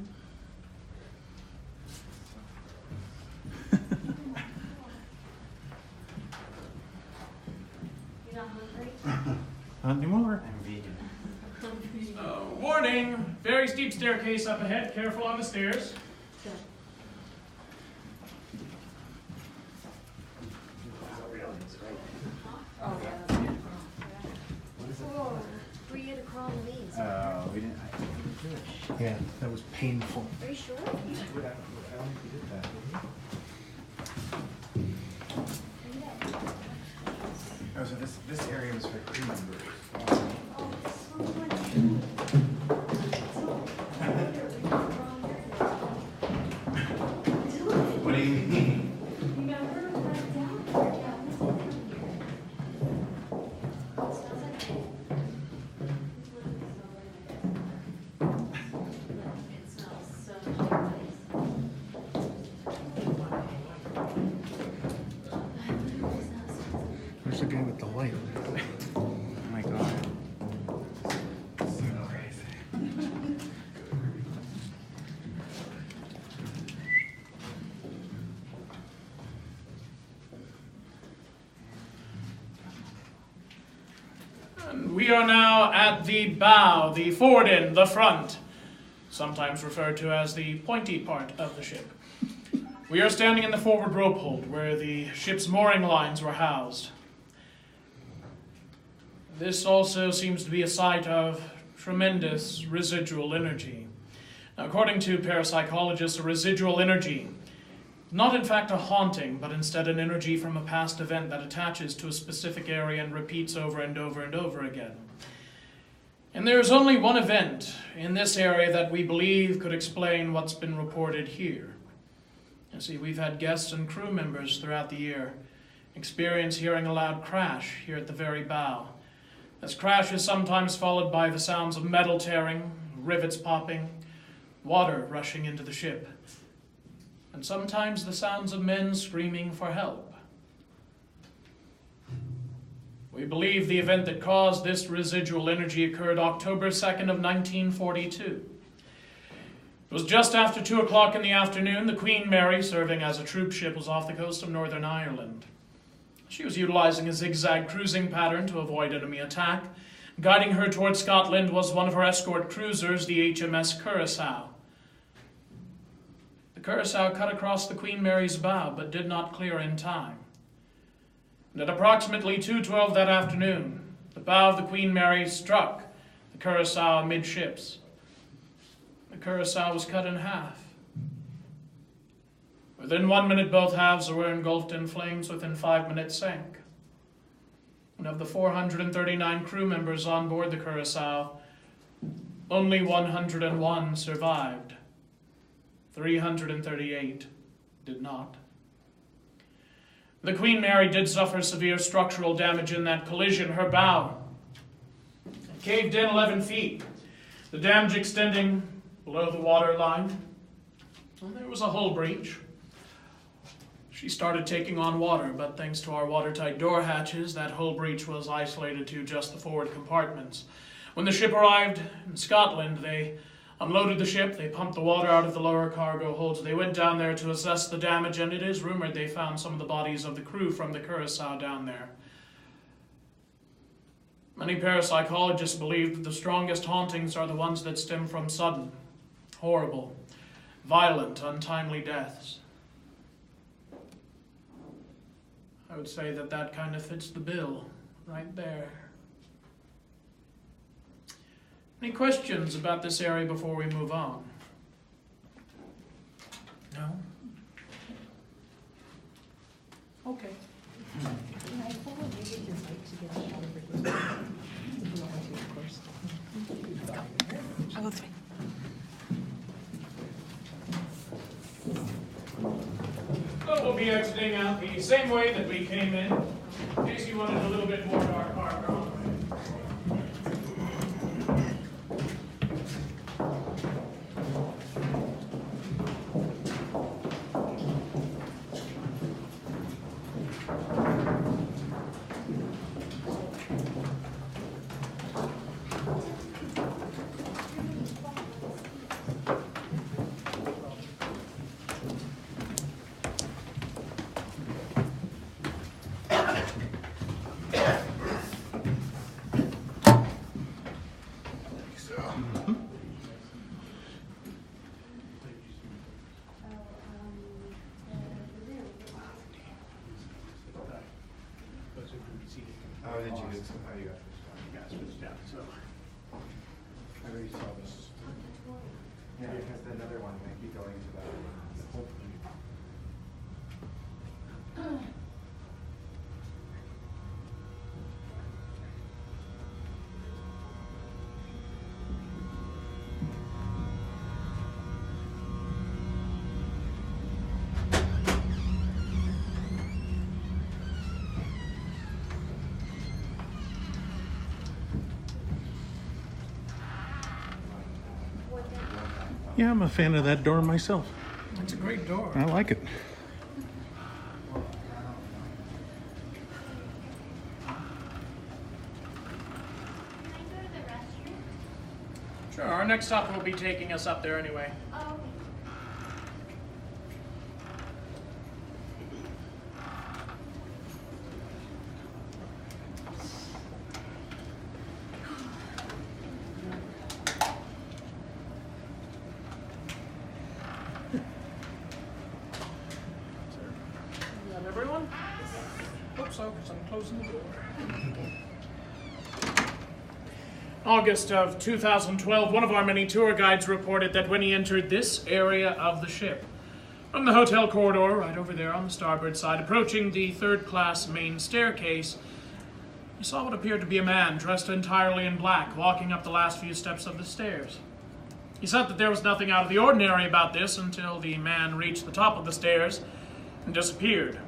You're not hungry? Not anymore. I'm vegan. Warning! Very steep staircase up ahead. Careful on the stairs. Oh, yeah. Whoa. Were you to crawl in the maze? We didn't. I didn't do it. Yeah, that was painful. Are you sure? I don't think we did that. Oh, so this area was for crew members. What do you mean? Where's the guy with the light? Oh my god. So crazy. And we are now at the bow, the forward end, the front, sometimes referred to as the pointy part of the ship. We are standing in the forward rope hold where the ship's mooring lines were housed. This also seems to be a site of tremendous residual energy. Now, according to parapsychologists, a residual energy, not in fact a haunting, but instead an energy from a past event that attaches to a specific area and repeats over and over and over again. And there is only one event in this area that we believe could explain what's been reported here. You see, we've had guests and crew members throughout the year experience hearing a loud crash here at the very bow. This crash is sometimes followed by the sounds of metal tearing, rivets popping, water rushing into the ship, and sometimes the sounds of men screaming for help. We believe the event that caused this residual energy occurred October 2nd of 1942. It was just after 2 o'clock in the afternoon. The Queen Mary, serving as a troop ship, was off the coast of Northern Ireland. She was utilizing a zigzag cruising pattern to avoid enemy attack. Guiding her towards Scotland was one of her escort cruisers, the HMS Curaçao. The Curaçao cut across the Queen Mary's bow, but did not clear in time. And at approximately 2:12 that afternoon, the bow of the Queen Mary struck the Curaçao amidships. The Curaçao was cut in half. Within 1 minute, both halves were engulfed in flames. Within 5 minutes, sank. And of the 439 crew members on board the Curaçao, only 101 survived. 338 did not. The Queen Mary did suffer severe structural damage in that collision. Her bow caved in 11 feet, the damage extending below the water line. And there was a hull breach. She started taking on water, but thanks to our watertight door hatches, that hull breach was isolated to just the forward compartments. When the ship arrived in Scotland, they unloaded the ship, they pumped the water out of the lower cargo holds. They went down there to assess the damage, and it is rumored they found some of the bodies of the crew from the Curacao down there. Many parapsychologists believe that the strongest hauntings are the ones that stem from sudden, horrible, violent, untimely deaths. I would say that that kind of fits the bill right there. Any questions about this area before we move on? No? Okay. I'll go this way. So we'll be exiting out the same way that we came in, in case you wanted a little bit more dark harbor on the way. Oh, did you get some? Oh, you got this. Yeah, so. I already saw this. Yeah, because the other one might be going to that. Yeah, I'm a fan of that door myself. It's a great door. I like it. Sure, our next stop will be taking us up there anyway. Everyone? Hope so, because I'm closing the door. August of 2012, one of our many tour guides reported that when he entered this area of the ship, from the hotel corridor right over there on the starboard side, approaching the third-class main staircase, he saw what appeared to be a man dressed entirely in black walking up the last few steps of the stairs. He said that there was nothing out of the ordinary about this until the man reached the top of the stairs and disappeared.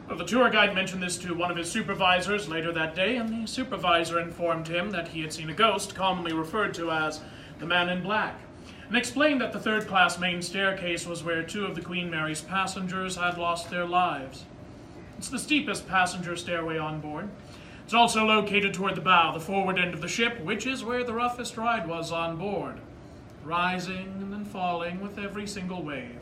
Well, the tour guide mentioned this to one of his supervisors later that day, and the supervisor informed him that he had seen a ghost, commonly referred to as the Man in Black, and explained that the third-class main staircase was where two of the Queen Mary's passengers had lost their lives. It's the steepest passenger stairway on board. It's also located toward the bow, the forward end of the ship, which is where the roughest ride was on board, rising and then falling with every single wave.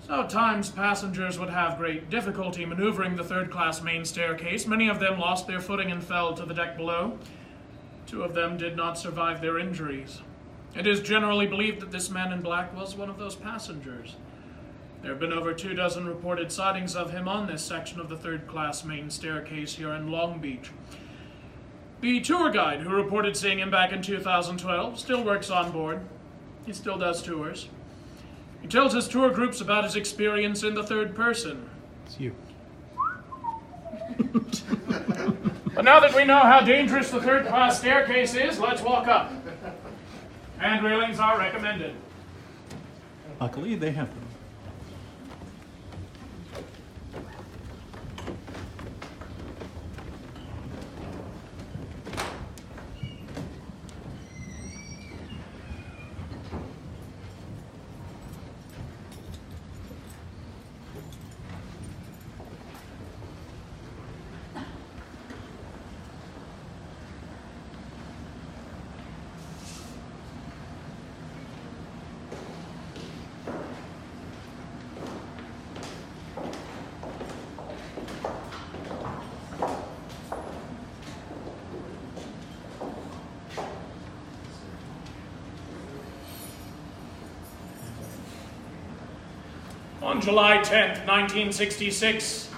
So at times, passengers would have great difficulty maneuvering the third-class main staircase. Many of them lost their footing and fell to the deck below. Two of them did not survive their injuries. It is generally believed that this man in black was one of those passengers. There have been over 24 reported sightings of him on this section of the third-class main staircase here in Long Beach. The tour guide who reported seeing him back in 2012 still works on board. He still does tours. He tells his tour groups about his experience in the third person. It's you. But now that we know how dangerous the third-class staircase is, let's walk up. Hand railings are recommended. Luckily, they have them. On July 10th, 1966,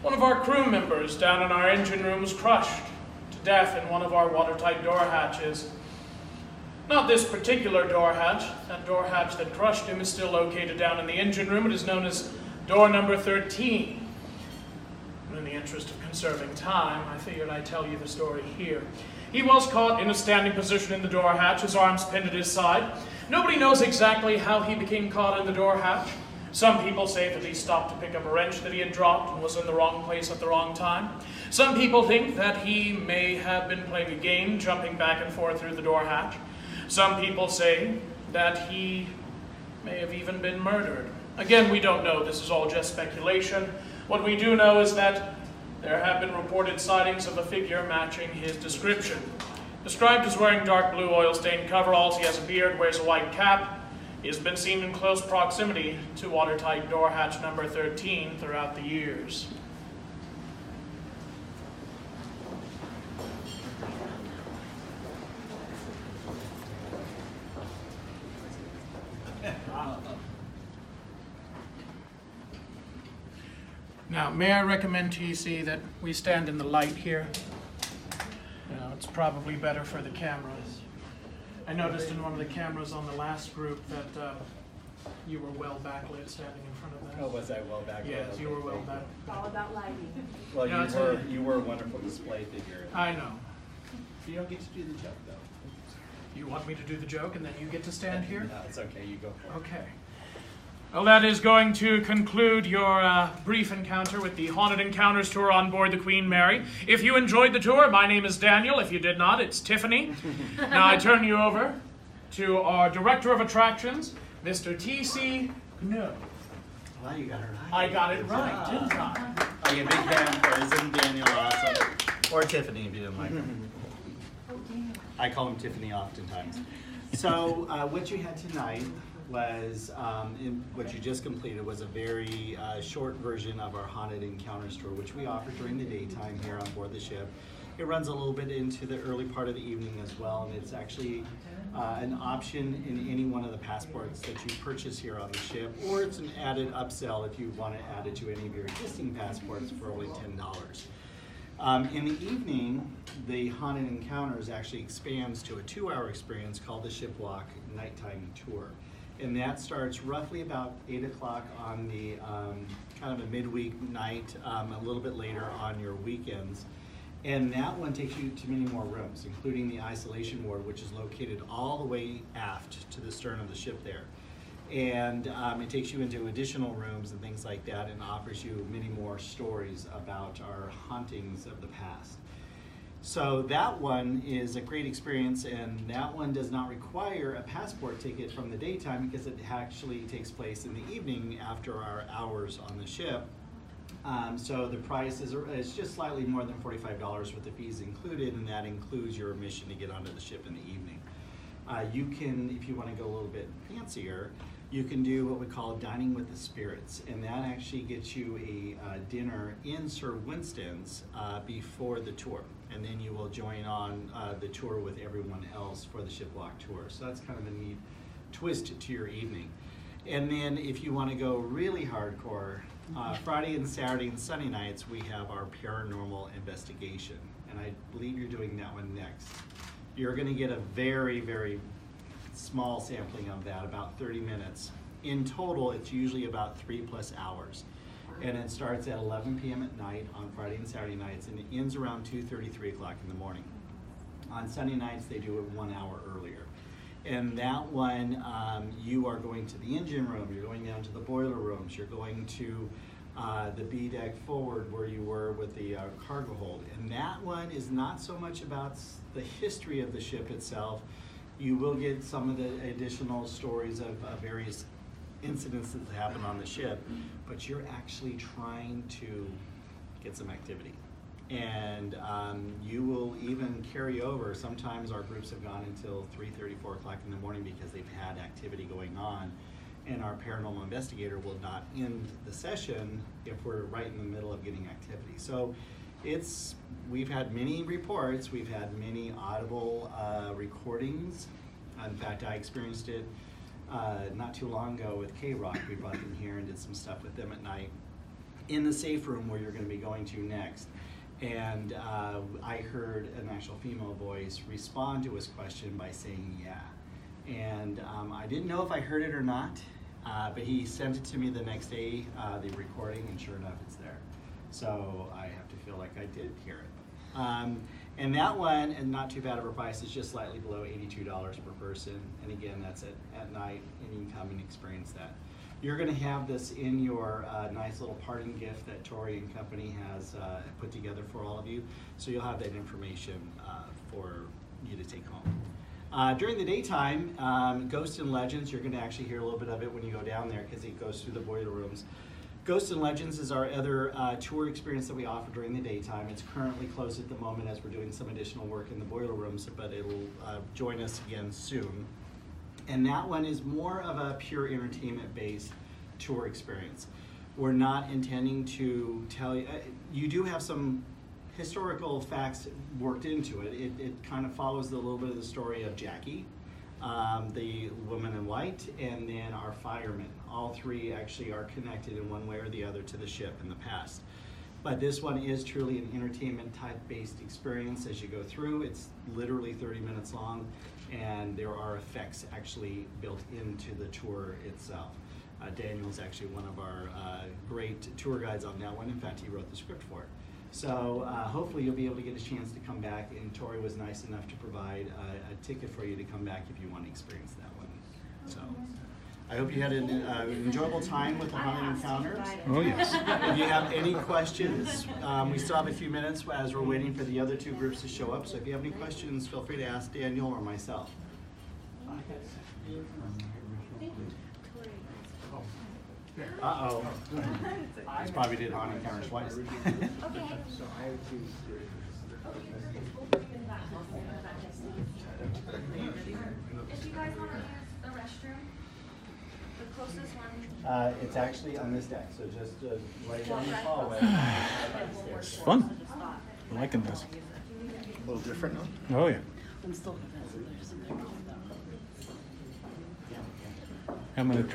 one of our crew members down in our engine room was crushed to death in one of our watertight door hatches. Not this particular door hatch. That door hatch that crushed him is still located down in the engine room. It is known as door number 13. And in the interest of conserving time, I figured I'd tell you the story here. He was caught in a standing position in the door hatch, his arms pinned at his side. Nobody knows exactly how he became caught in the door hatch. Some people say that he stopped to pick up a wrench that he had dropped and was in the wrong place at the wrong time. Some people think that he may have been playing a game, jumping back and forth through the door hatch. Some people say that he may have even been murdered. Again, we don't know. This is all just speculation. What we do know is that there have been reported sightings of a figure matching his description. Described as wearing dark blue oil-stained coveralls, he has a beard, wears a white cap. He has been seen in close proximity to watertight door hatch number 13 throughout the years. Now, may I recommend to you, see, that we stand in the light here? You know, it's probably better for the cameras. I noticed in one of the cameras on the last group that you were well backlit standing in front of them. Oh, was I well backlit? Yes, you were well backlit. All about lighting. Well, Yeah, you were a wonderful display figure. I know. You don't get to do the joke, though. You want me to do the joke and then you get to stand here? No, it's okay. You go for it. Okay. Well, that is going to conclude your brief encounter with the Haunted Encounters tour on board the Queen Mary. If you enjoyed the tour, my name is Daniel. If you did not, it's Tiffany. Now I turn you over to our Director of Attractions, Mr. T.C. No. Wow, you got it right. I got it right, didn't I? Oh, yeah, big fan for isn't Daniel awesome? Or Tiffany, if you didn't like her. I call him Tiffany oftentimes. So what you had tonight was, what you just completed was a very short version of our Haunted Encounters tour, which we offer during the daytime here on board the ship. It runs a little bit into the early part of the evening as well, and it's actually an option in any one of the passports that you purchase here on the ship, or it's an added upsell if you want to add it to any of your existing passports for only $10. In the evening, the Haunted Encounters actually expands to a 2-hour experience called the Ship Walk Nighttime Tour. And that starts roughly about 8 o'clock on the kind of a midweek night, a little bit later on your weekends. And that one takes you to many more rooms, including the isolation ward, which is located all the way aft to the stern of the ship there. And it takes you into additional rooms and things like that, and offers you many more stories about our hauntings of the past. So that one is a great experience, and that one does not require a passport ticket from the daytime because it actually takes place in the evening after our hours on the ship. So the price is just slightly more than $45 with the fees included, and that includes your admission to get onto the ship in the evening. You can, if you want to go a little bit fancier, you can do what we call dining with the spirits, and that actually gets you a dinner in Sir Winston's before the tour, and then you will join on the tour with everyone else for the shipwalk tour. So that's kind of a neat twist to your evening. And then if you want to go really hardcore, Friday and Saturday and Sunday nights we have our paranormal investigation, and I believe you're doing that one next. You're going to get a very, very small sampling of that, about 30 minutes. In total, it's usually about 3+ hours. And it starts at 11 p.m. at night on Friday and Saturday nights, and it ends around 2:30, 3 o'clock in the morning. On Sunday nights, they do it 1 hour earlier. And that one, you are going to the engine room, you're going down to the boiler rooms, you're going to the B deck forward where you were with the cargo hold. And that one is not so much about the history of the ship itself. You will get some of the additional stories of various incidents that happen on the ship, but you're actually trying to get some activity. And you will even carry over. Sometimes our groups have gone until 3:30, 4 o'clock in the morning because they've had activity going on, and our paranormal investigator will not end the session if we're right in the middle of getting activity. So we've had many reports, we've had many audible recordings. In fact, I experienced it not too long ago with K-Rock. We brought them here and did some stuff with them at night in the safe room where you're going to be going to next. And I heard an actual female voice respond to his question by saying, yeah. And I didn't know if I heard it or not, but he sent it to me the next day, the recording, and sure enough, it's there. So I have to feel like I did hear it. And that one, and not too bad of a price, is just slightly below $82 per person. And again, that's at night, and you can come and experience that. You're going to have this in your nice little parting gift that Tori and company has put together for all of you. So you'll have that information for you to take home. During the daytime, Ghosts and Legends, you're going to actually hear a little bit of it when you go down there because it goes through the boiler rooms. Ghosts and Legends is our other tour experience that we offer during the daytime. It's currently closed at the moment as we're doing some additional work in the boiler rooms, but it'll join us again soon. And that one is more of a pure entertainment-based tour experience. We're not intending to tell you, you do have some historical facts worked into it. It kind of follows a little bit of the story of Jackie, the woman in white, and then our firemen. All three actually are connected in one way or the other to the ship in the past. But this one is truly an entertainment type based experience as you go through. It's literally 30 minutes long, and there are effects actually built into the tour itself. Daniel's actually one of our great tour guides on that one. In fact, he wrote the script for it. So hopefully you'll be able to get a chance to come back, and Tori was nice enough to provide a ticket for you to come back if you want to experience that one. So I hope you had an enjoyable time with the haunted encounters. Oh, yes. If you have any questions, we still have a few minutes as we're waiting for the other two groups to show up. So if you have any questions, feel free to ask Daniel or myself. Uh-oh. He's probably did haunted encounters twice. Okay. If you guys want to use the restroom, the closest one. It's actually on this deck, so just right down the hallway. It's fun. I'm liking this. A little different now? Oh, yeah. I'm still convinced that there's something wrong with that. I'm going to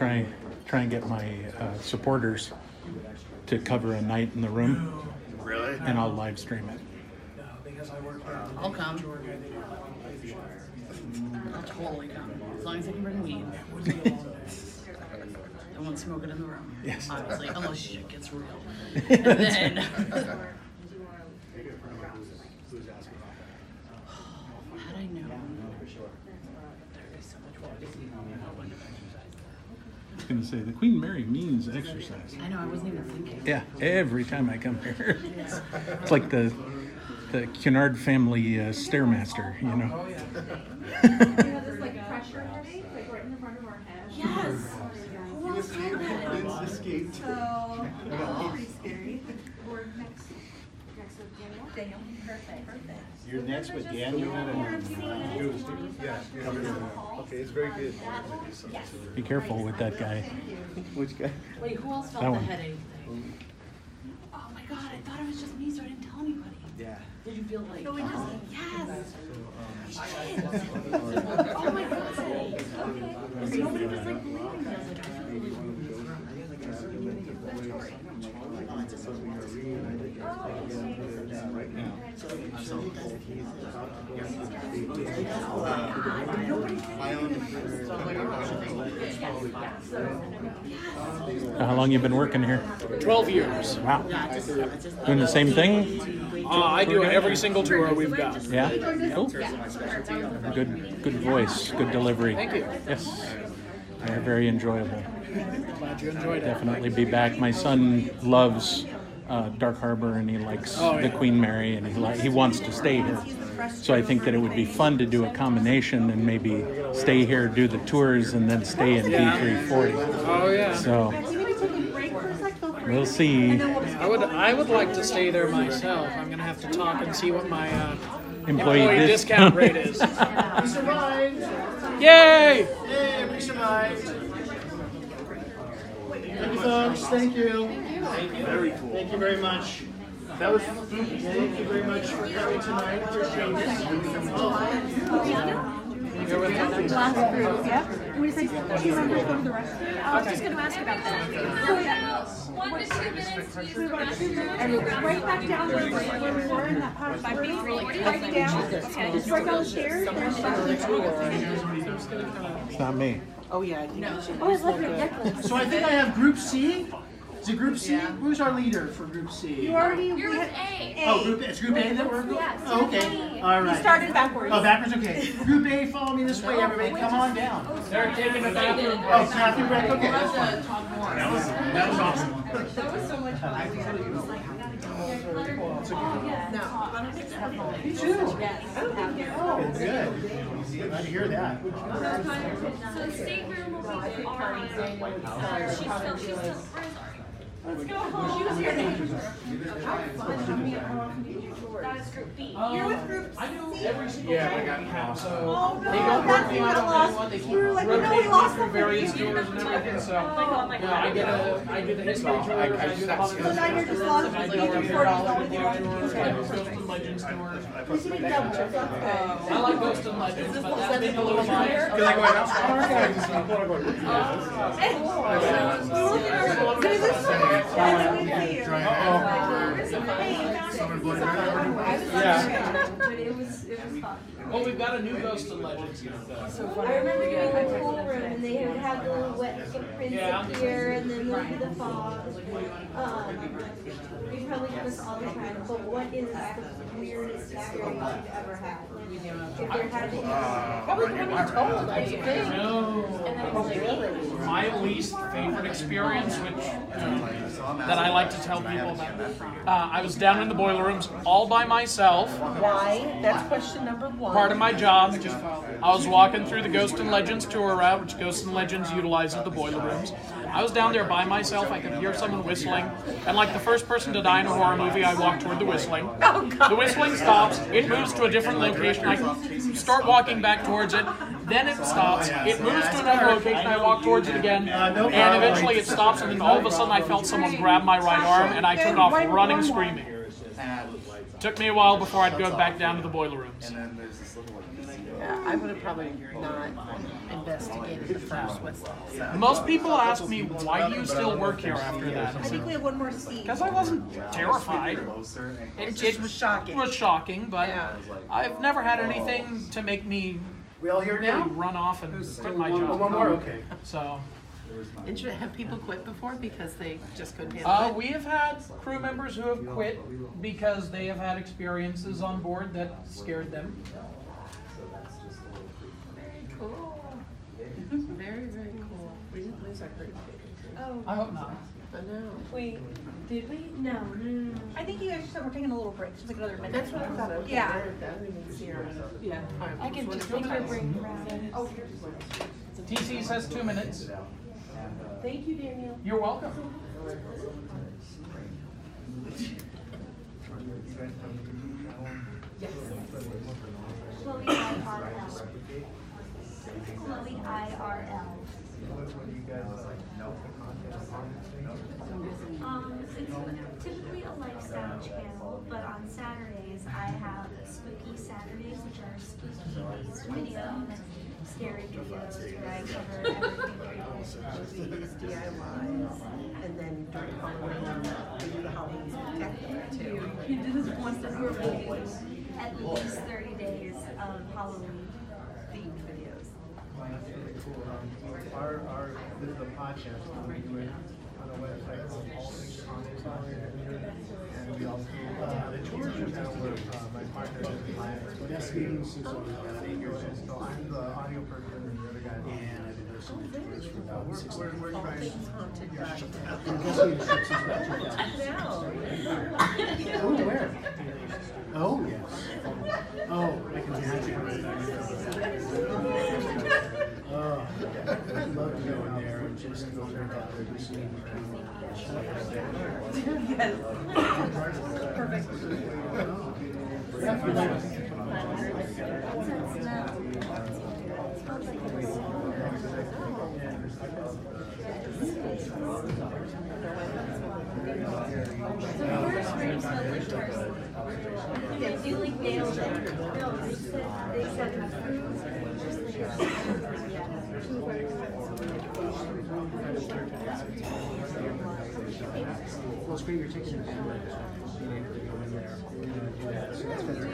try and get my supporters to cover a night in the room. Really? And I'll live stream it. I'll come. I'll totally come. As long as I can bring weed. I won't smoke it in the room. Yes. Obviously, unless shit gets real. And then... Had I known there would be so much water, I wouldn't have exercised. I was going to say, the Queen Mary means exercise. I know, I wasn't even thinking. Yeah, every time I come here. It's like the Cunard family Stairmaster, you know? We have this like pressure headache, like right in the front of our head. Yes! Who else had that? Escaped. So, that's pretty scary. We're next with Daniel. Daniel, perfect. You're next with Daniel. Yeah. Okay, it's very good. Be careful with that guy. Which guy? Wait, who else felt That the one. headache thing? Oh my god, I thought it was just me, so I didn't tell anybody. Yeah. Did you feel like, So we just- yes! Shit! Oh my god! Okay. Nobody was like believing me. I was like, I feel really Right now. How long you been working here? 12 years. Wow. Doing the same thing? I do every single tour we've got. Yeah? Cool. Good voice, good delivery. Thank you. Yes. They're very enjoyable. Glad you enjoyed it. Definitely be back. My son loves Dark Harbor, and he likes the Queen Mary, and he wants to stay here. So I think that it would be fun to do a combination and maybe stay here, do the tours, and then stay in B340. Oh yeah. So we'll see. I would like to stay there myself. I'm gonna have to talk and see what my Employee discount rate is. We survived! Yay! Yay, we survived! Thank you, folks. Thank you. Thank you. Very cool. Thank you very much. That was spooky. Thank you very much for coming tonight. Appreciate it. Last group, yep. We say, do you want to go to the restroom? I was just going to ask about that. 1 to 2 minutes to use the restroom. And it's right back down where we were in that house. Right down. It's right down the stairs. It's not me. Oh, yeah. Oh, it's like ridiculous. So I think I have Group C. Is it Group C? Who's our leader for Group C? You're with A. Oh, it's Group A that we're going? Yes. Oh, okay. All right. You started backwards. Oh, backwards? Okay. Group A, follow me this way, everybody. Come on down. They're taking a bathroom. Oh, bathroom break. Okay, that's fine. That was awesome. That was so much fun. Me too. Oh, good. Glad to hear that. So the stateroom will be alright. She's still. Let's go home. That is Group B. You're with Group C? Yeah, I got half. So Oh, no. they don't That's work me even out on lost. anyone. They keep We were like, no, we rotating lost through them. various doors and everything. So yeah, I do the history tours, I do the Hollywood So now you're just lost. I do the You're Paranormal okay. tours, I do Ghost and Legends tours. I like Ghost and Legends, but that's been a little biased. Because I go out. Well, we've got a new Ghost and Legends now. I remember doing the pool room and they would have the little wet footprints appear and then look at the fog. We probably do this all the time, but what is the weirdest experience you've ever had? If there had to be. Probably the one you told, I think. My least favorite experience, which that I like to tell people about, I was down in the boiler rooms all by myself. Why? That's question number one. Part of my job. I was walking through the Ghost and Legends tour route, which Ghost and Legends utilizes the boiler rooms. I was down there by myself. I could hear someone whistling, and like the first person to die in a horror movie, I walked toward the whistling. The whistling stops. It moves to a different location. I start walking back towards it. Then it stops. It moves to another location. I walk towards it again, and eventually it stops. And then all of a sudden, I felt someone grab my right arm, and I took off running, screaming. Took me a while before I'd go back down to the boiler rooms. Yeah, I would have probably not investigated the first whistle. So. Most people ask me, why do you still work here after that? I think we have one more seat. Because I wasn't terrified. It just was shocking. It was shocking, but Yeah. I've never had anything to make me We all here now? run off and quit my job. One more? Okay. So, And should have people quit before because they just couldn't handle it? we have had crew members who have quit because they have had experiences on board that scared them. Cool. Very, very cool. We didn't lose our great Oh, I hope not. I know. wait, did we? No. I think you guys said we're taking a little break, just like another minute. That's what I thought. Okay, Yeah. that we can see our. Yeah. I can just take a break around. Oh, TC says 2 minutes. Thank you, Daniel. You're welcome. Chloe IRL. Chloe IRL. It's typically a lifestyle channel, but on Saturdays I have Spooky Saturdays, which are spooky videos, scary videos where I cover everything. Movies, DIYs, and then during Halloween, we do the Halloween spectacular too. You do this once a year. At least 30 days of Halloween Themed videos. This is a podcast that we do it on a website called All Things Haunted. And we also the tours are now with my partner and my meetings. So I'm the audio person and the other guy. And I've been listening to tours for about 6 months. We're All trying things haunted by I'm guessing the ship is about 2000. Oh, where? Oh, yes. Oh, I can imagine. Oh, I'd love to go in there and just go check out their listening. Yes. Perfect. They do like nails and they said the fruit, just like Well, it's great you're taking advantage of being able to go in there and do that. So that's better.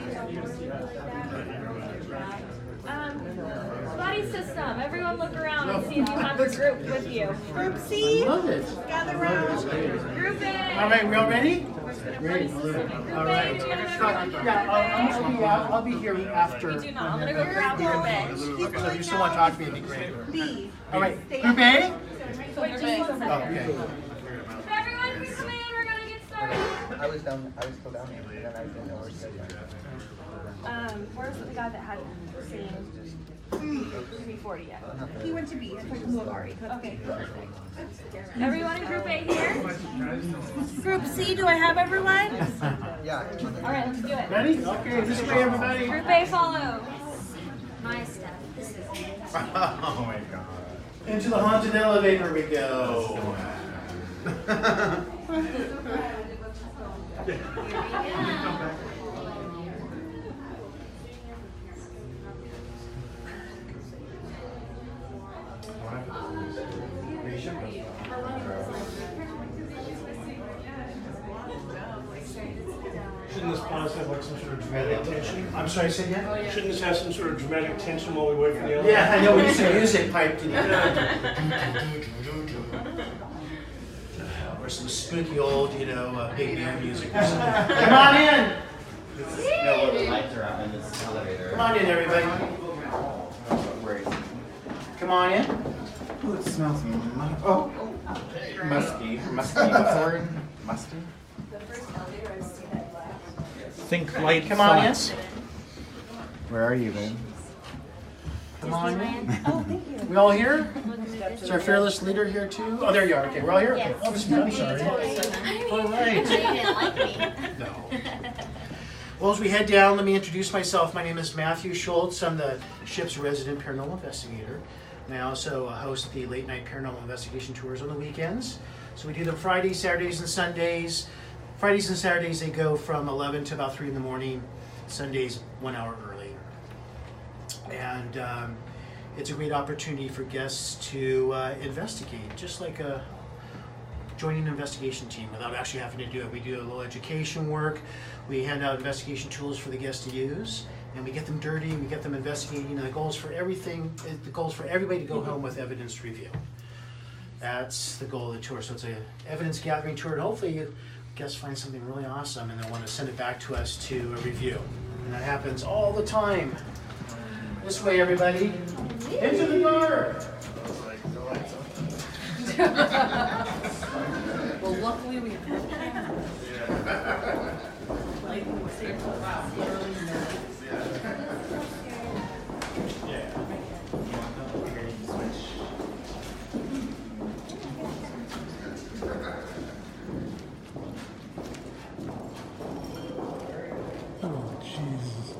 Body system. Everyone look around and see if you have a group with you. Group C, I love it. gather round. Group A. All right, we all ready? Great. All right. Yeah, I'll be here after. We do not. I'm gonna go grab Group A. So if you still want to talk to me, it'd be great. B. All right, Group A? Wait, just 1 second. Okay. If everyone can come in, we're gonna get started. I was still down here, and then I didn't know where to go. Where's the guy that had seen 340 yet? He went to B. I took him to Lori. Okay. Everyone in Group A here? Group C, do I have everyone? Yeah. All right, let's do it. Ready? Okay, this way, everybody. Group A follow. My stuff. This is Oh my god. Into the haunted elevator we go. Shouldn't this pause have like some sort of dramatic tension? I'm sorry, say again? Shouldn't this have some sort of dramatic tension while we wait for the elevator? Yeah, I know, we used to music piped in or some spooky old, big band music or something. Come on in! No, well, the lights are out in this elevator. Come on in, everybody. Where is it? Come on in. Oh, it smells musky. Musky. Musty? Think light Come on thoughts. in. Where are you, Ben? Come on in. Oh, thank you. We all here? Is our fearless leader here too? Oh, there you are. Okay, we're all here? Okay. Oh, this is I'm sorry. All right. No. Well, as we head down, let me introduce myself. My name is Matthew Schultz. I'm the ship's resident paranormal investigator. And I also host the late night paranormal investigation tours on the weekends. So we do them Fridays, Saturdays, and Sundays. Fridays and Saturdays, they go from 11 to about 3 in the morning. Sundays, 1 hour early. And it's a great opportunity for guests to investigate, just like joining an investigation team without actually having to do it. We do a little education work. We hand out investigation tools for the guests to use, and we get them dirty, and we get them investigating. And the goal is for everybody to go home with evidence to review. That's the goal of the tour. So it's an evidence gathering tour, and hopefully you guests find something really awesome and they want to send it back to us to review. And that happens all the time. This way, everybody. Into the door. Well, luckily we have Oh, Jesus.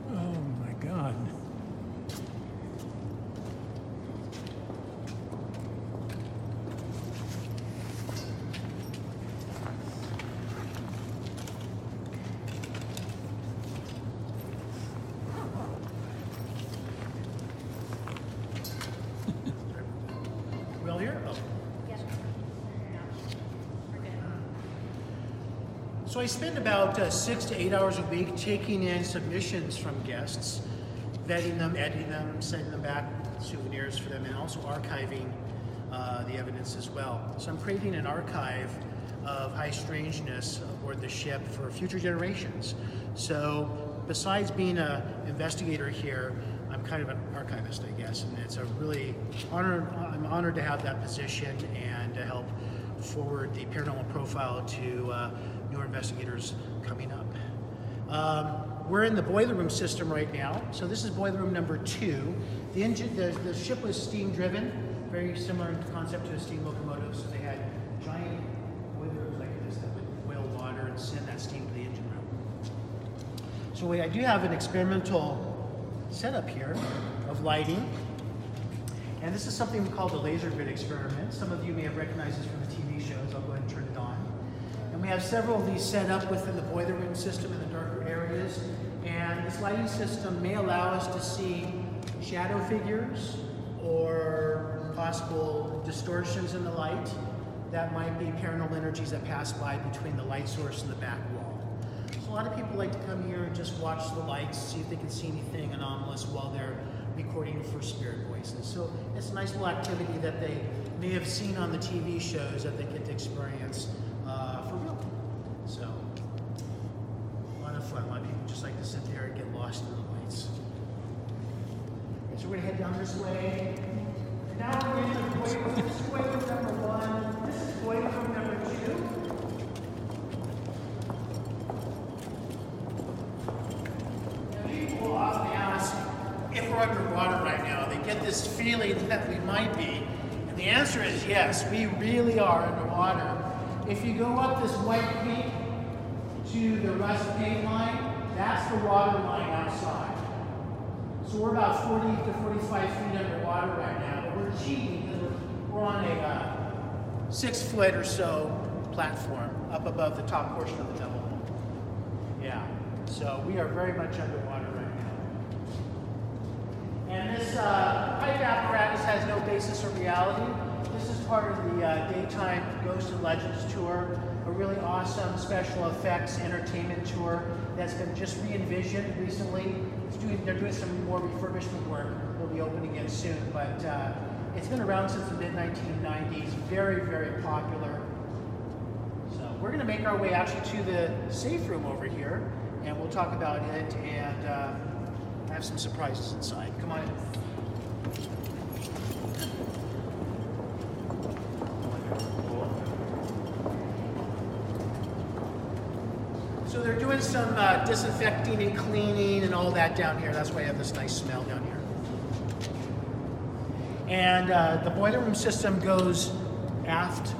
Oh, my God. We all here? Oh. So I spend about 6 to 8 hours a week taking in submissions from guests, vetting them, editing them, sending them back souvenirs for them, and also archiving the evidence as well. So I'm creating an archive of high strangeness aboard the ship for future generations. So besides being an investigator here, I'm kind of an archivist, I guess, and it's a really I'm honored to have that position and to help forward the paranormal profile to newer investigators coming up. We're in the boiler room system right now. So this is boiler room number 2. The engine, the ship was steam driven, very similar in concept to a steam locomotive. So they had giant boiler rooms like this that would boil water and send that steam to the engine room. So I do have an experimental setup here of lighting. And this is something we call the laser grid experiment. Some of you may have recognized this from the TV shows. I'll go ahead and turn it on. And we have several of these set up within the boiler room system in the darker areas. And this lighting system may allow us to see shadow figures or possible distortions in the light. That might be paranormal energies that pass by between the light source and the back wall. So a lot of people like to come here and just watch the lights, see if they can see anything anomalous while they're recording for spirit voices. So it's a nice little activity that they may have seen on the TV shows that they get to experience for real. So a lot of fun. A lot of people just like to sit there and get lost in the lights. And so we're gonna head down this way. And now we're going to the boiler room. This is boiler room number 1. This is boiler room number 2. Now people will often ask if we're underwater right now. They get this feeling that we might be. And the answer is yes, we really are underwater. If you go up this white peak to the rust paint line, that's the water line outside. So we're about 40 to 45 feet underwater right now, but we're cheating because we're on a 6 foot or so platform up above the top portion of the double hull. Yeah, so we are very much underwater right now. And this pipe apparatus has no basis or reality. This is part of the daytime Ghosts and Legends tour, a really awesome special effects entertainment tour that's been just re-envisioned recently. They're doing some more refurbishment work. They'll be open again soon, but it's been around since the mid-1990s. Very, very popular. So we're going to make our way actually to the safe room over here, and we'll talk about it and have some surprises inside. Come on in. So they're doing some disinfecting and cleaning and all that down here. That's why I have this nice smell down here. And the boiler room system goes aft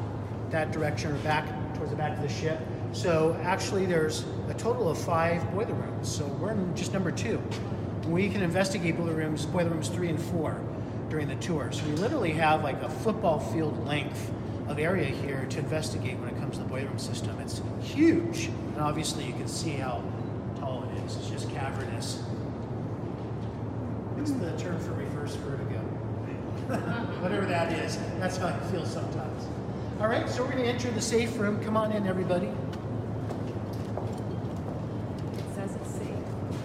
that direction or back towards the back of the ship. So actually there's a total of 5 boiler rooms. So we're in just number 2. We can investigate boiler rooms 3 and 4 during the tour. So we literally have like a football field length of area here to investigate when it comes to the boiler room system. It's huge, and obviously you can see how tall it is. It's just cavernous. It's the term for reverse vertigo. Whatever that is, that's how I feel sometimes. All right, so we're going to enter the safe room. Come on in, everybody. It says it's safe.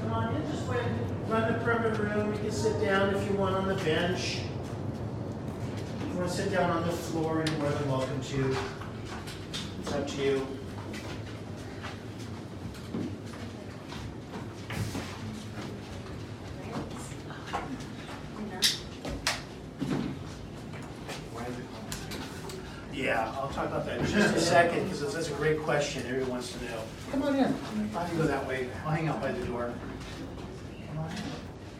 Come on in, just run the perimeter room. You can sit down if you want on the bench. If you want to sit down on the floor, you're more than welcome to. It's up to you. Yeah, I'll talk about that in just a second because that's a great question everyone wants to know. Come on in. I'll go that way. I'll hang out by the door. Come on in.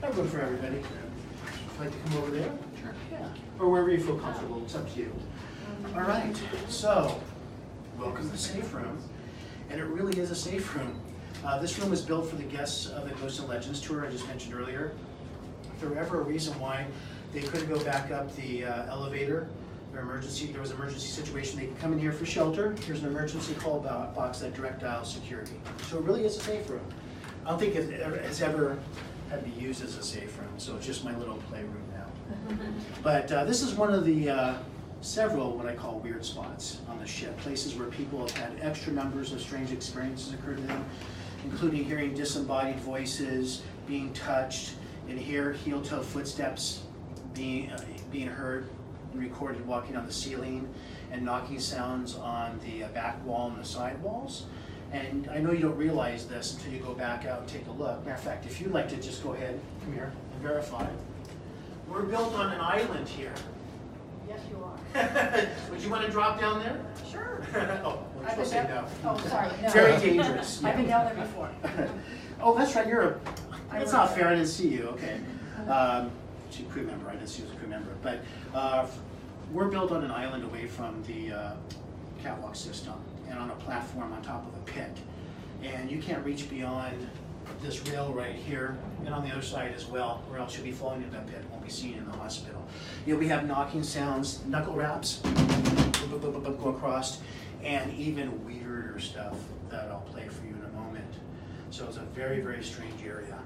I have room for everybody. Would you like to come over there? Sure. Yeah. Or wherever you feel comfortable. It's up to you. All right. So, welcome to the safe room. And it really is a safe room. This room was built for the guests of the Ghosts and Legends tour I just mentioned earlier. If there were ever a reason why they couldn't go back up the elevator, there was an emergency situation, they can come in here for shelter. Here's an emergency call box that direct dial security. So it really is a safe room. I don't think it has ever had to be used as a safe room, so it's just my little playroom now. But this is one of the several what I call weird spots on the ship, places where people have had extra numbers of strange experiences occur to them, including hearing disembodied voices, being touched, and hear heel-toe footsteps being heard and recorded walking on the ceiling, and knocking sounds on the back wall and the side walls. And I know you don't realize this until you go back out and take a look. Matter of fact, if you'd like to just go ahead, come here, and verify. We're built on an island here. Yes, you are. Would you want to drop down there? Sure. Oh, we're supposed to say no. Oh, sorry. No. Very dangerous. I've been down there before. Oh, that's right. That's not fair. I didn't see you. Okay. She's a crew member. I didn't see you as a crew member. But we're built on an island away from the catwalk system and on a platform on top of a pit. And you can't reach beyond this rail right here, and on the other side as well, or else you'll be falling into a pit, won't be seen in the hospital. We have knocking sounds, knuckle raps, go across, and even weirder stuff that I'll play for you in a moment. So it's a very, very strange area.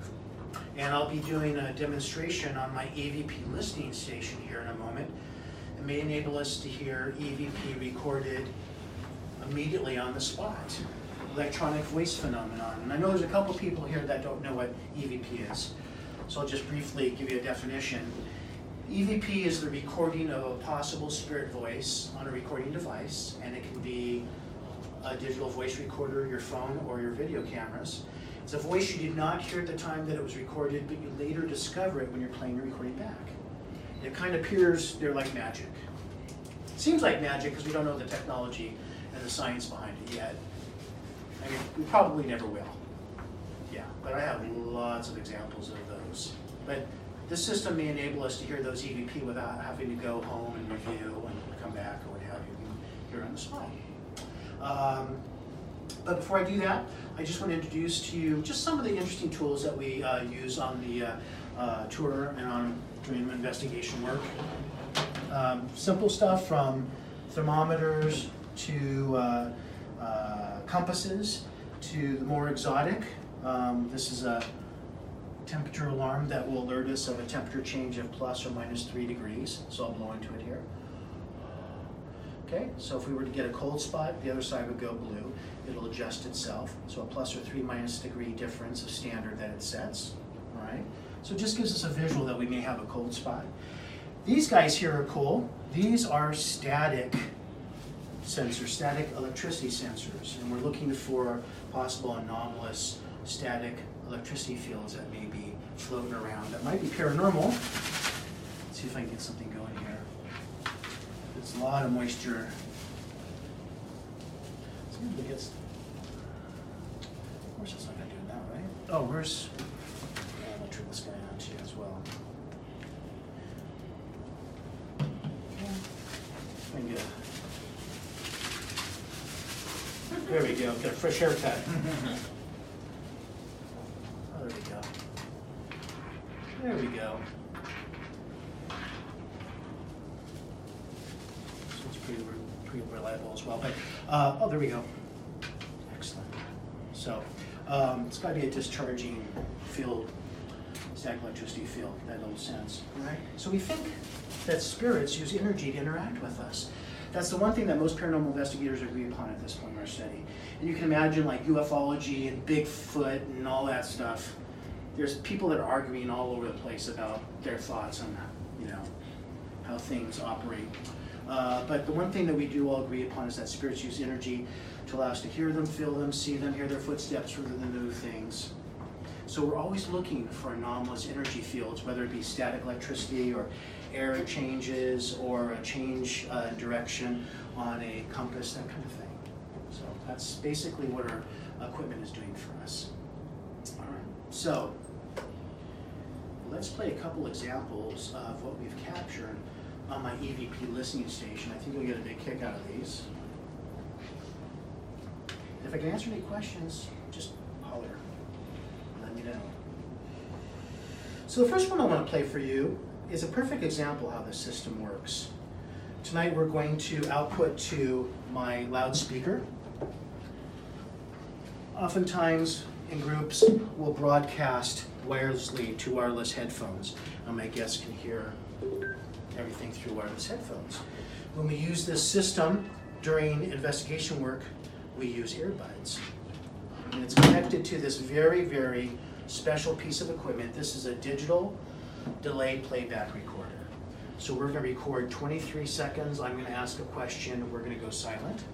And I'll be doing a demonstration on my EVP listening station here in a moment. It may enable us to hear EVP recorded immediately on the spot. Electronic voice phenomenon. And I know there's a couple people here that don't know what EVP is. So I'll just briefly give you a definition. EVP is the recording of a possible spirit voice on a recording device, and it can be a digital voice recorder, your phone, or your video cameras. It's a voice you did not hear at the time that it was recorded, but you later discover it when you're playing your recording back. It kind of appears there like magic. It seems like magic because we don't know the technology and the science behind it yet. I mean, we probably never will. Yeah, but I have lots of examples of those. But this system may enable us to hear those EVP without having to go home and review and come back or what have you. You can hear on the spot. But before I do that, I just want to introduce to you just some of the interesting tools that we use on the tour and on doing investigation work. Simple stuff from thermometers to compasses to the more exotic. This is a temperature alarm that will alert us of a temperature change of plus or minus 3 degrees. So I'll blow into it here. Okay, so if we were to get a cold spot, the other side would go blue. It'll adjust itself. So a plus or 3 minus degree difference of standard that it sets. All right, so it just gives us a visual that we may have a cold spot. These guys here are cool. These are static sensors, static electricity sensors, and we're looking for possible anomalous static electricity fields that may be floating around that might be paranormal. Let's see if I can get something going here. There's a lot of moisture. Of course it's not going to do that, right? Oh, where's... Yeah, I'll turn this guy on to you as well. I can get a... There we go, get a fresh haircut. Oh, there we go. There we go. So it's pretty reliable as well. But oh, there we go. Excellent. So it's got to be a discharging field, static electricity field. That little sense, right? So we think that spirits use energy to interact with us. That's the one thing that most paranormal investigators agree upon at this point in our study. And you can imagine like ufology and Bigfoot and all that stuff. There's people that are arguing all over the place about their thoughts on, you know, how things operate. But the one thing that we do all agree upon is that spirits use energy to allow us to hear them, feel them, see them, hear their footsteps rather than move things. So we're always looking for anomalous energy fields, whether it be static electricity or air changes or a change in direction on a compass, that kind of thing. So that's basically what our equipment is doing for us. All right, so let's play a couple examples of what we've captured on my EVP listening station. I think you'll get a big kick out of these. If I can answer any questions, just holler. Let me know. So the first one I want to play for you is a perfect example how this system works. Tonight we're going to output to my loudspeaker. Oftentimes in groups we'll broadcast wirelessly to wireless headphones, and my guests can hear everything through wireless headphones. When we use this system during investigation work, we use earbuds. And it's connected to this very, very special piece of equipment. This is a digital delay playback recorder. So we're going to record 23 seconds. I'm going to ask a question. We're going to go silent.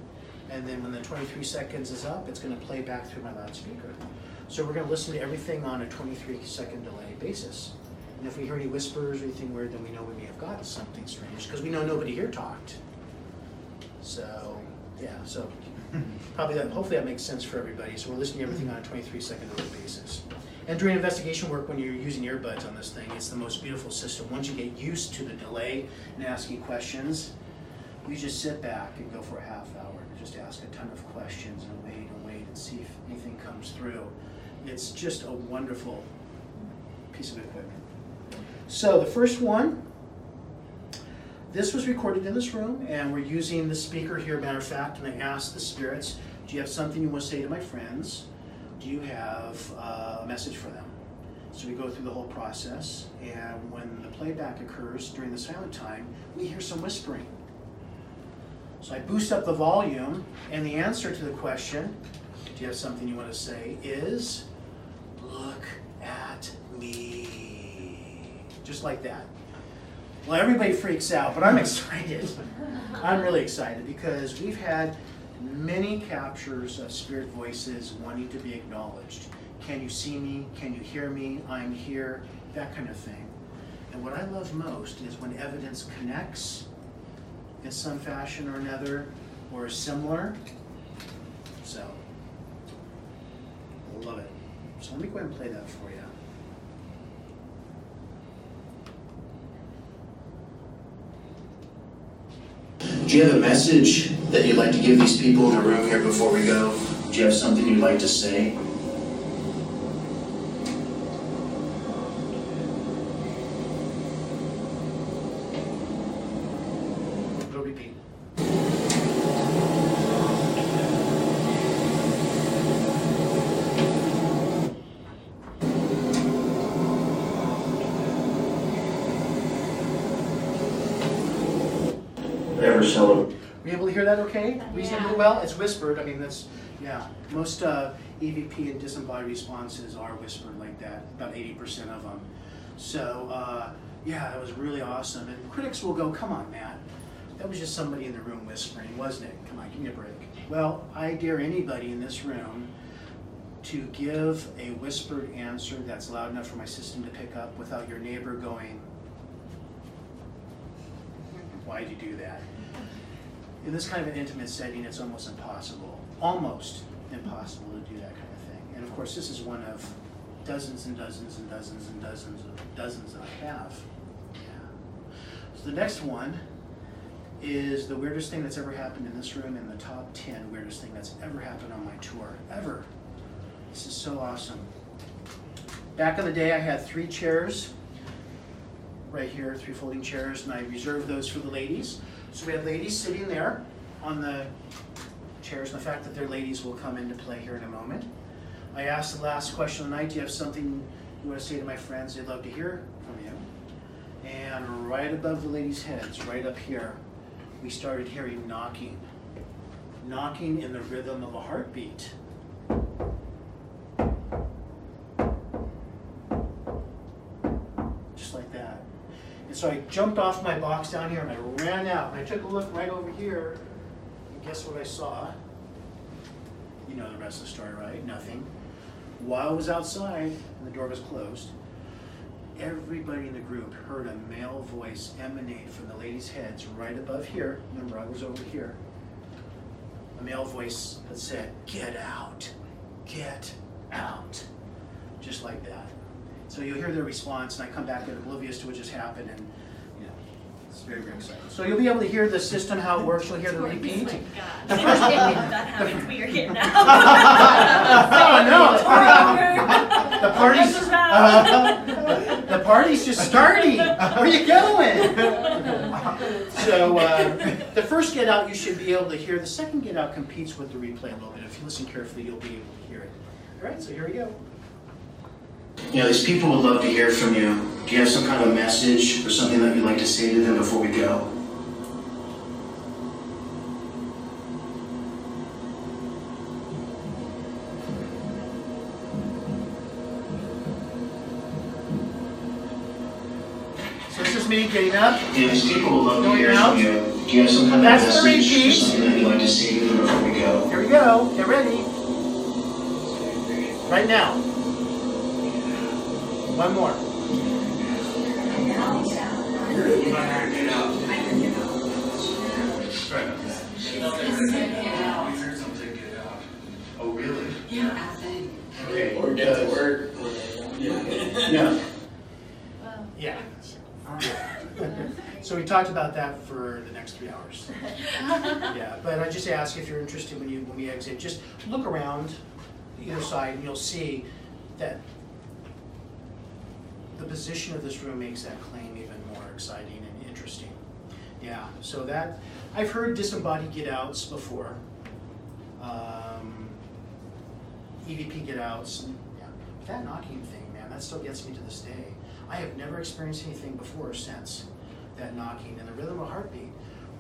And then when the 23 seconds is up, it's going to play back through my loudspeaker. So we're going to listen to everything on a 23-second delay basis. And if we hear any whispers or anything weird, then we know we may have gotten something strange, because we know nobody here talked. So, yeah, so probably that, hopefully that makes sense for everybody. So we're listening to everything on a 23-second delay basis. And during investigation work, when you're using earbuds on this thing, it's the most beautiful system. Once you get used to the delay and asking questions, you just sit back and go for a half hour and just ask a ton of questions and wait and see if anything comes through. It's just a wonderful piece of equipment. So the first one, this was recorded in this room, and we're using the speaker here, matter of fact, and I asked the spirits, do you have something you want to say to my friends? Do you have a message for them? So we go through the whole process, and when the playback occurs during the silent time, we hear some whispering. So I boost up the volume, and the answer to the question, do you have something you want to say, is, look at me. Just like that. Well, everybody freaks out, but I'm excited. I'm really excited because we've had many captures of spirit voices wanting to be acknowledged. Can you see me? Can you hear me? I'm here, that kind of thing. And what I love most is when evidence connects in some fashion or another, or similar. So, I love it. So let me go ahead and play that for you. Do you have a message that you'd like to give these people in the room here before we go? Do you have something you'd like to say? We'll repeat. Ever so. Were you able to hear that okay? Reasonably well? It's whispered. I mean, that's, yeah. Most EVP and disembodied responses are whispered like that, about 80% of them. So, yeah, that was really awesome. And critics will go, come on, Matt. That was just somebody in the room whispering, wasn't it? Come on, give me a break. Well, I dare anybody in this room to give a whispered answer that's loud enough for my system to pick up without your neighbor going, why'd you do that? In this kind of an intimate setting, it's almost impossible to do that kind of thing. And of course, this is one of dozens and dozens and dozens and dozens that I have. Yeah. So the next one is the weirdest thing that's ever happened in this room, in the top 10 weirdest thing that's ever happened on my tour, ever. This is so awesome. Back in the day, I had 3 chairs right here, 3 folding chairs, and I reserved those for the ladies. So we have ladies sitting there on the chairs, and the fact that they're ladies will come into play here in a moment. I asked the last question of the night, do you have something you want to say to my friends? They'd love to hear from you. And right above the ladies' heads, right up here, we started hearing knocking. Knocking in the rhythm of a heartbeat. Just like that. And so I jumped off my box down here and I ran out. And I took a look right over here. And guess what I saw? You know the rest of the story, right? Nothing. While I was outside and the door was closed, everybody in the group heard a male voice emanate from the ladies' heads right above here. Remember, I was over here. A male voice that said, "Get out, get out." Just like that. So you'll hear their response, and I come back and oblivious to what just happened, and you know, it's very, very exciting. So you'll be able to hear the system, how it works. You'll hear the repeat. Oh my gosh. That happens, but you're getting out. Oh no! The party's just starting. Where are you going? So the first get out you should be able to hear. The second get out competes with the replay a little bit. If you listen carefully, you'll be able to hear it. All right, so here we go. You know, these people would love to hear from you. Do you have some kind of message or something that you'd like to say to them before we go? So this is me getting up. Yeah, these people would love to hear from you. Do you have some kind of message or something that you'd like to say to them before we go? Here we go. Get ready. Right now. One more. Oh, really? Yeah. Okay. Or get to work. Yeah. Yeah. So we talked about that for the next 3 hours. Yeah, but I just ask if you're interested when we exit, just look around either side and you'll see that the position of this room makes that claim even more exciting and interesting. Yeah, so that, I've heard disembodied get-outs before. EVP get-outs. Yeah. That knocking thing, man, that still gets me to this day. I have never experienced anything before or since that knocking and the rhythm of heartbeat.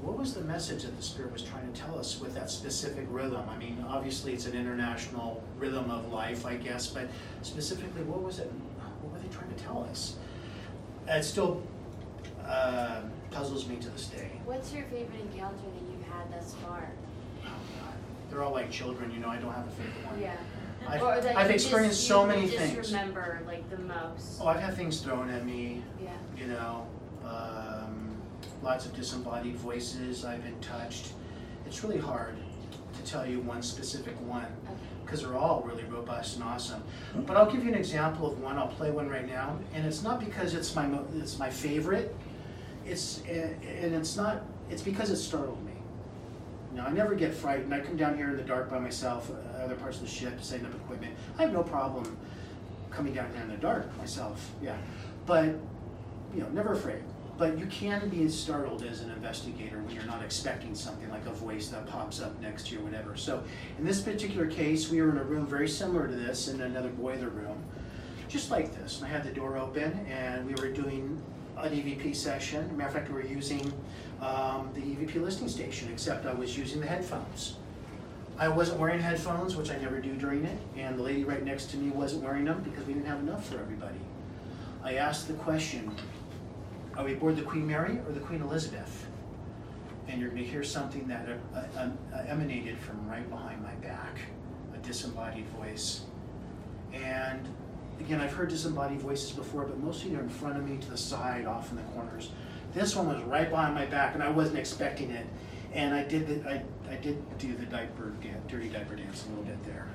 What was the message that the Spirit was trying to tell us with that specific rhythm? I mean, obviously it's an international rhythm of life, I guess, but specifically, what was it? What were they trying to tell us? It still puzzles me to this day. What's your favorite encounter that you've had thus far? Oh God, they're all like children, you know. I don't have a favorite one. Yeah. I've experienced so many just things. Remember like the most. Oh, I've had things thrown at me. Yeah. You know, lots of disembodied voices. I've been touched. It's really hard to tell you one specific one because they're all really robust and awesome. But I'll give you an example of one. I'll play one right now, and it's not because it's my favorite. It's because it startled me. You know, I never get frightened. I come down here in the dark by myself, other parts of the ship, setting up equipment. I have no problem coming down here in the dark myself, yeah. But, you know, never afraid. But you can be startled as an investigator when you're not expecting something like a voice that pops up next to you or whatever. So in this particular case, we were in a room very similar to this in another boiler room, just like this. And I had the door open and we were doing an EVP session. As a matter of fact, we were using the EVP listening station, except I was using the headphones. I wasn't wearing headphones, which I never do during it, and the lady right next to me wasn't wearing them because we didn't have enough for everybody. I asked the question, are we aboard the Queen Mary or the Queen Elizabeth? And you're going to hear something that emanated from right behind my back, a disembodied voice. And again, I've heard disembodied voices before, but mostly they're in front of me, to the side, off in the corners. This one was right behind my back, and I wasn't expecting it. And I did do the dirty diaper dance a little bit there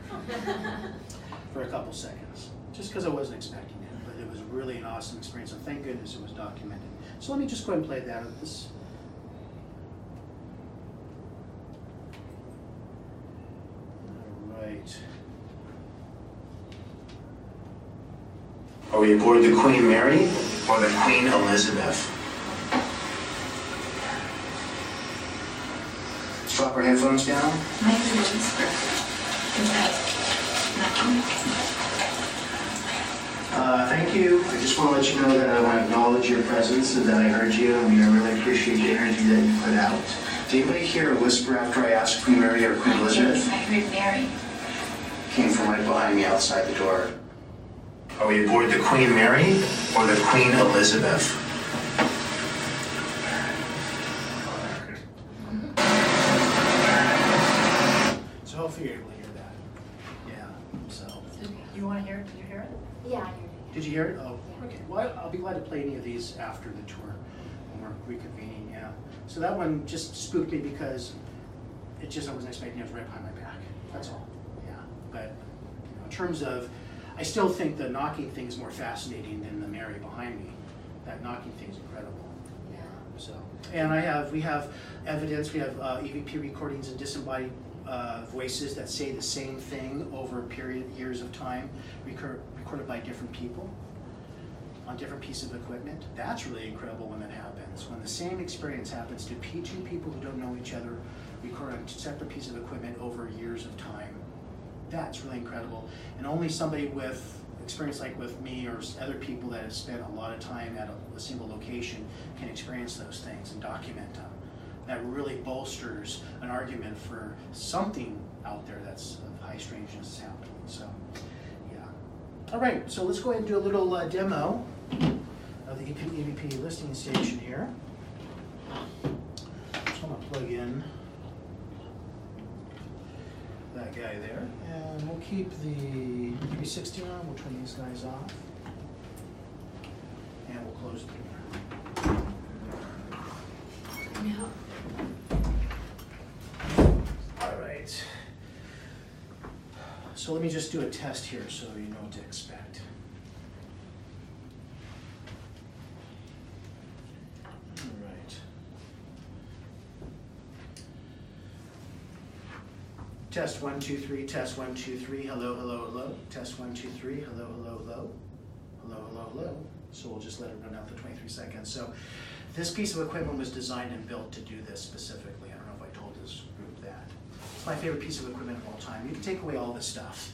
for a couple seconds, just because I wasn't expecting it. But it was really an awesome experience, and thank goodness it was documented. So let me just go ahead and play that. All right. Are we aboard the Queen Mary or the Queen Elizabeth? Drop our headphones down. Thank you. I just want to let you know that I want to acknowledge your presence and that I heard you, and we really appreciate the energy that you put out. Did anybody hear a whisper after I asked Queen Mary or Queen Elizabeth? I heard Mary. Came from right behind me outside the door. Are we aboard the Queen Mary or the Queen Elizabeth? So hopefully you're able to hear that. Yeah, so. You want to hear it? Did you hear it? Yeah, I heard it. Did you hear it? Oh, okay. Well, I'll be glad to play any of these after the tour when we're reconvening, yeah. So that one just spooked me because I wasn't expecting it. It was right behind my back. That's all, yeah. But you know, in terms of, I still think the knocking thing is more fascinating than the Mary behind me. That knocking thing is incredible. Yeah. So, and we have evidence. We have EVP recordings and disembodied voices that say the same thing over years of time, recorded by different people on different pieces of equipment. That's really incredible when that happens. When the same experience happens to two people who don't know each other, recorded on separate pieces of equipment over years of time. That's really incredible. And only somebody with experience like with me or other people that have spent a lot of time at a single location can experience those things and document them. That really bolsters an argument for something out there that's of high strangeness happening. So, yeah. All right, so let's go ahead and do a little demo of the EVP listening station here. So I'm gonna plug in that guy there, and we'll keep the 360 on. We'll turn these guys off, and we'll close the door. No. All right. So let me just do a test here so you know what to expect. All right. Test 1, 2, 3, test 1, 2, 3, hello, hello, hello. Test 1, 2, 3, hello, hello, hello. Hello, hello, hello. So we'll just let it run out for 23 seconds. So this piece of equipment was designed and built to do this specifically. I don't know if I told this group that. It's my favorite piece of equipment of all time. You can take away all this stuff.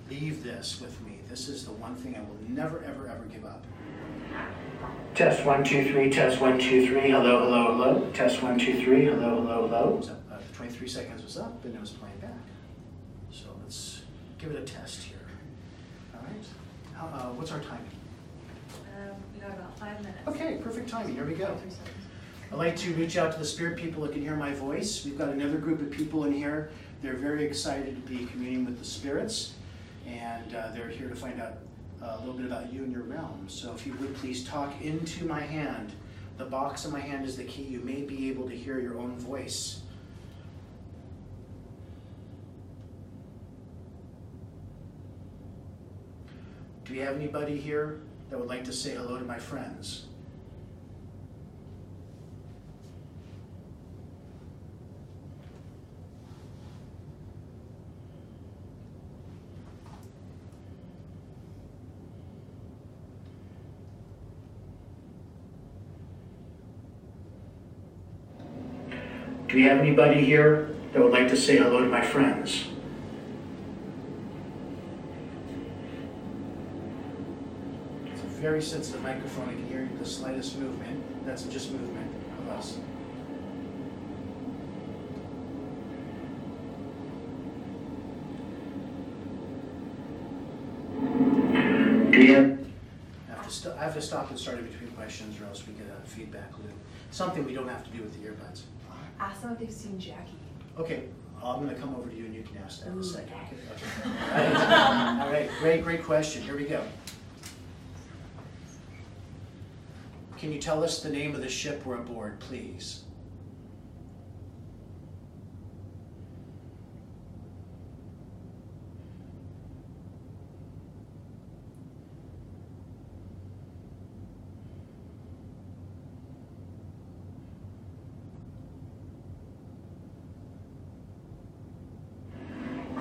Leave this with me. This is the one thing I will never, ever, ever give up. Test 1, 2, 3, test 1, 2, 3, hello, hello, hello. Test 1, 2, 3, hello, hello, hello. So, 23 seconds was up and it was playing back. So let's give it a test here. All right. What's our timing? We got about 5 minutes. Okay, perfect timing. Here we go. I'd like to reach out to the spirit people that can hear my voice. We've got another group of people in here. They're very excited to be communing with the spirits, and they're here to find out a little bit about you and your realm. So if you would please talk into my hand. The box in my hand is the key. You may be able to hear your own voice. Do we have anybody here that would like to say hello to my friends? Do we have anybody here that would like to say hello to my friends? It's a very sensitive microphone. I can hear the slightest movement. That's just movement of us. Do we have? I have to stop and start in between questions, or else we get a feedback loop. Something we don't have to do with the earbuds. Ask them if they've seen Jackie. Okay, I'm going to come over to you and you can ask that in a second. Okay. All right, great question. Here we go. Can you tell us the name of the ship we're aboard, please?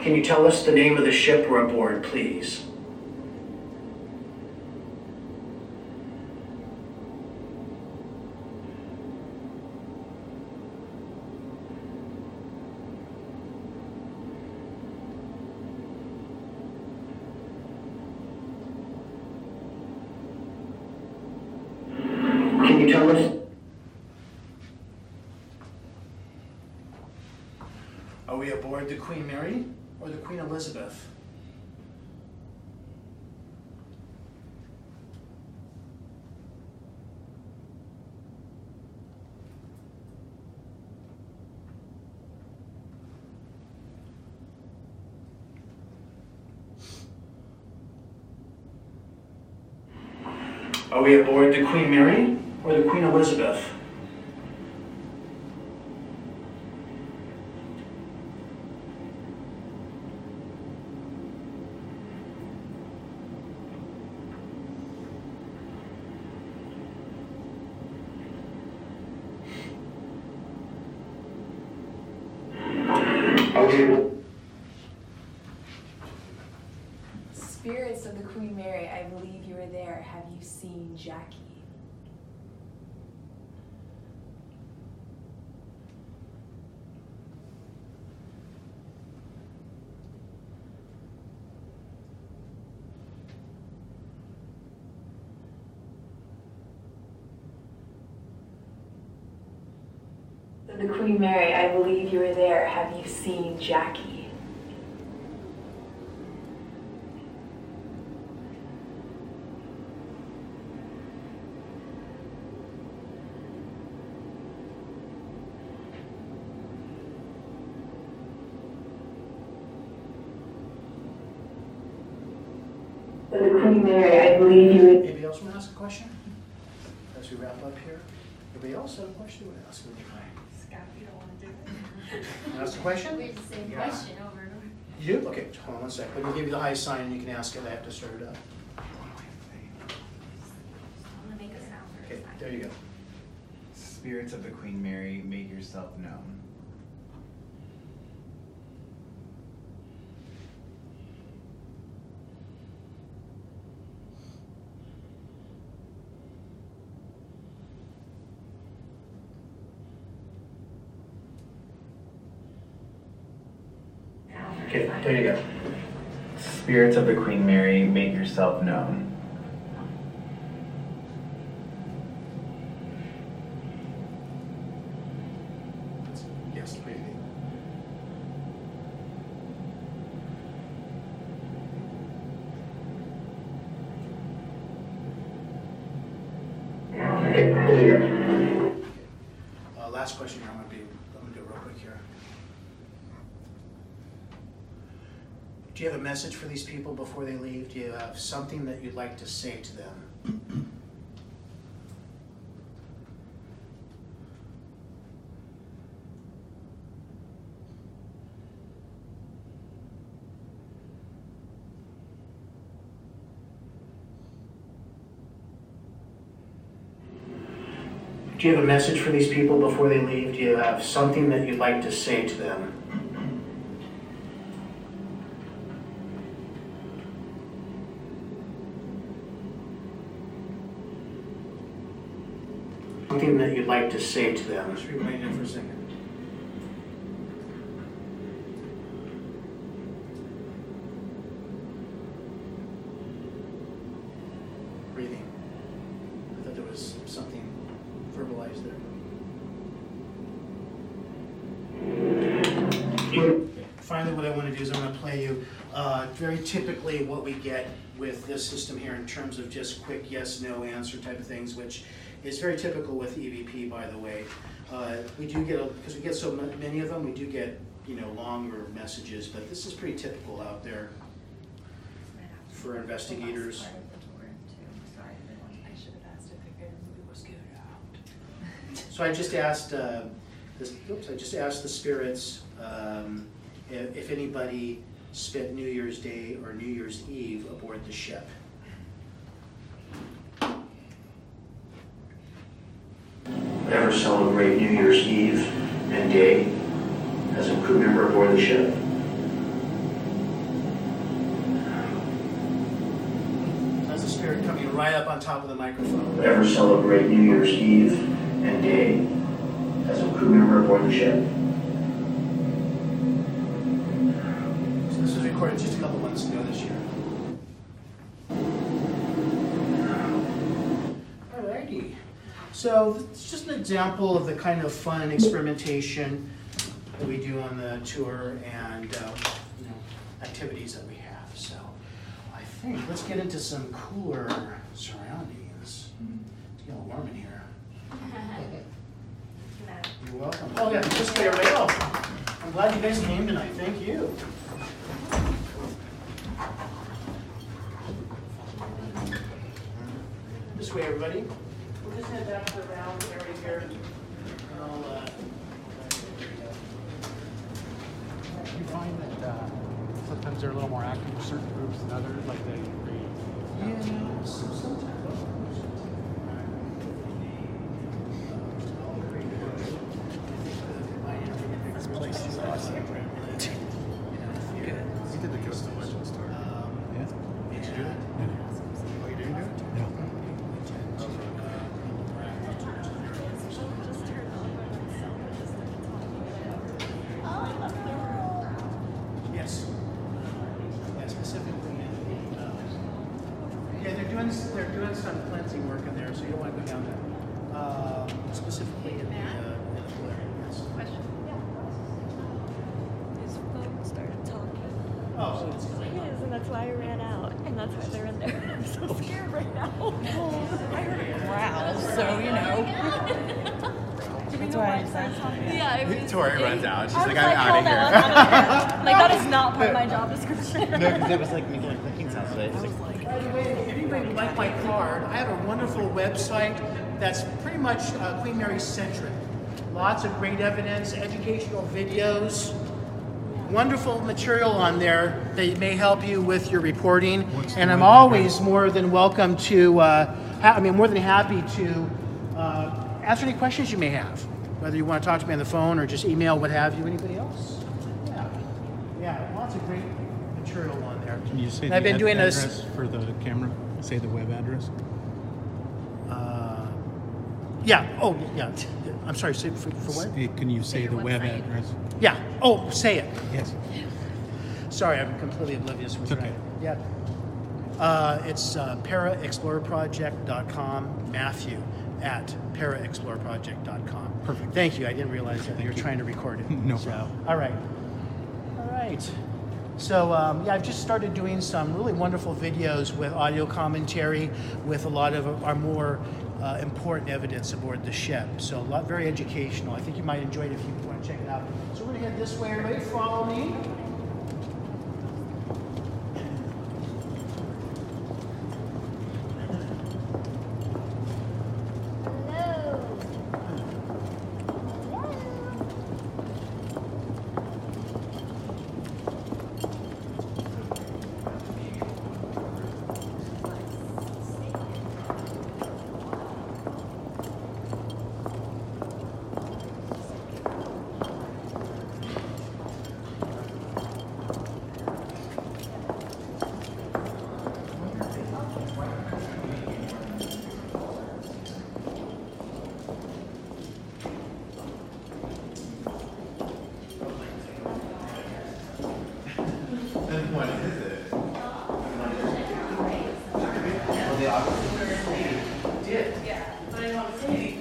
Can you tell us the name of the ship we're aboard, please? Can you tell us? Are we aboard the Queen Mary or the Queen Elizabeth? Are we aboard the Queen Mary or the Queen Elizabeth? Spirits of the Queen Mary, I believe you were there. Have you seen Jackie? The Queen Mary, I believe you were there. Have you seen Jackie? The Queen Mary, I believe you would. Anybody else want to ask a question? As we wrap up here. Anybody else have a question you want to ask? Scott, you don't want to do it. Ask a question? We have the same question over and over. You do? Okay, hold on one sec. Let me give you the high sign and you can ask it. I have to start it up. I'm going to make a sound for Okay, there you go. Spirits of the Queen Mary, make yourself known. There you go. Spirits of the Queen Mary, make yourself known. Yes, breathing. Last question here. I'm gonna do it real quick here. Do you have a message for these people before they leave? Do you have something that you'd like to say to them? Do you have a message for these people before they leave? Do you have something that you'd like to say to them? Something that you'd like to say to them. Just remind them for a second. Breathing. I thought there was something verbalized there. Finally, what I want to do is I'm going to play you very typically what we get with this system here in terms of just quick yes, no answer type of things, which is very typical with EVP, by the way. We do get, because we get so many of them, we do get, longer messages, but this is pretty typical out there for investigators. So I just asked the spirits if anybody spent New Year's Day or New Year's Eve aboard the ship. Ever celebrate New Year's Eve and Day as a crew member aboard the ship? That's the spirit coming right up on top of the microphone. Ever celebrate New Year's Eve and Day as a crew member aboard the ship? So this was recorded just a couple months ago this year. Alrighty. So it's just an example of the kind of fun and experimentation that we do on the tour and activities that we have. So I think let's get into some cooler surroundings. It's getting warm in here. You're welcome. Oh yeah, this way, everybody. Oh, I'm glad you guys came tonight. Thank you. This way, everybody. We'll just head back to the round area here. You find that sometimes they're a little more active with certain groups than others, like they sometimes. This place is awesome. You did the Ghost of Legend story. Yeah? Did you do it? No. Oh, you didn't do it? No. Yes. Yeah, specifically. Yeah, they're doing some cleansing work in there, so you don't want to go down there. Specifically in the pool area. Yes. Question. His phone started talking. Oh, it is, and that's why I ran out, and that's why they're in there. I'm so scared right now. I heard a growl, so That's why I said Yeah, Tori runs out. She's I like, was I'm out of here. I'm out of here. Like, that is not part of my job description. No, because it was like making like clicking sounds. So by the way, if anybody would like my card, I have a wonderful website that's pretty much Queen Mary centric. Lots of great evidence, educational videos, wonderful material on there that may help you with your reporting. And I'm always more than welcome to, more than happy to answer any questions you may have, whether you want to talk to me on the phone or just email, what have you. Anybody else? Yeah, lots of great material on there. Can you say I've been doing address this for the camera? Say the web address. Yeah. Oh, yeah. I'm sorry. Say for what? Can you say the web address? Yeah. Oh, say it. Yes. Sorry, I'm completely oblivious. It's okay. Yeah. It's paraexplorerproject.com, Matthew at paraexplorerproject.com. Perfect. Thank you. I didn't realize that you were trying to record it. No so, problem. All right. All right. So yeah, I've just started doing some really wonderful videos with audio commentary with a lot of our more important evidence aboard the ship. So a lot, very educational. I think you might enjoy it if you want to check it out. So we're gonna head this way. Everybody follow me.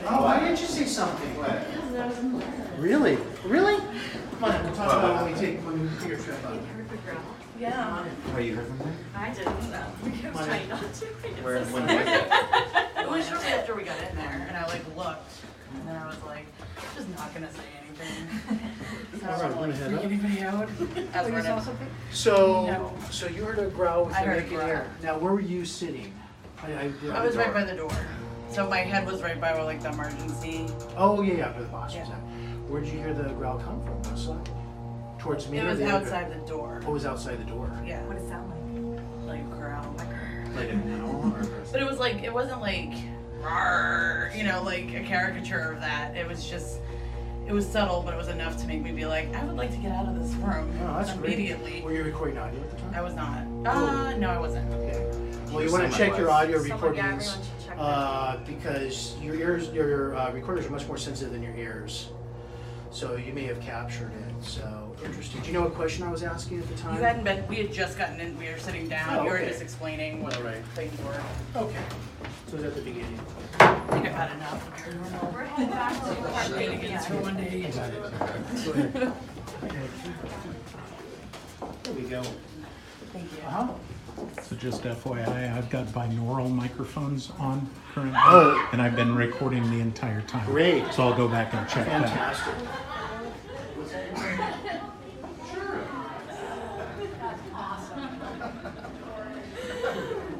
Oh, why didn't you say something? Really? Really? Come on, we'll talk about when we take your trip up. Yeah. Oh, you heard something? I didn't know. I was trying not to. Where, when was it? It was shortly after we got in there, and I like looked, and then I was like, just not gonna say anything. So All right, we're gonna head up. anybody out? As we're in. So, No. so you heard a growl with I the heard a naked growl. ear. Now, where were you sitting? I was right by the door. So my head was right by where like the emergency. Oh yeah, where the boss was Yeah. at. Where did you hear the growl come from? What side? Towards me? It or was the other? outside the door. Oh, it was outside the door. Yeah. What did it sound like? Like a growl. Like an animal or a person? But it was like, it wasn't like, "Rawr," you know, like a caricature of that. It was just, it was subtle, but it was enough to make me be like, I would like to get out of this room Oh, that's immediately. great. Were you recording audio at the time? I was not. No, I wasn't. Okay. Well, you want to check your audio recordings because your ears, your recorders are much more sensitive than your ears. So you may have captured it. So interesting. Do you know what question I was asking at the time? You hadn't been, we had just gotten in, we were sitting down, Oh, you were okay. just explaining what things were. Okay. So it was at the beginning. I think I've had enough. We're heading back to the against for one day. Go ahead. There we go. Thank you. Uh-huh. So just FYI, I've got binaural microphones on currently, Oh. and I've been recording the entire time. Great. So I'll go back and check that. Fantastic.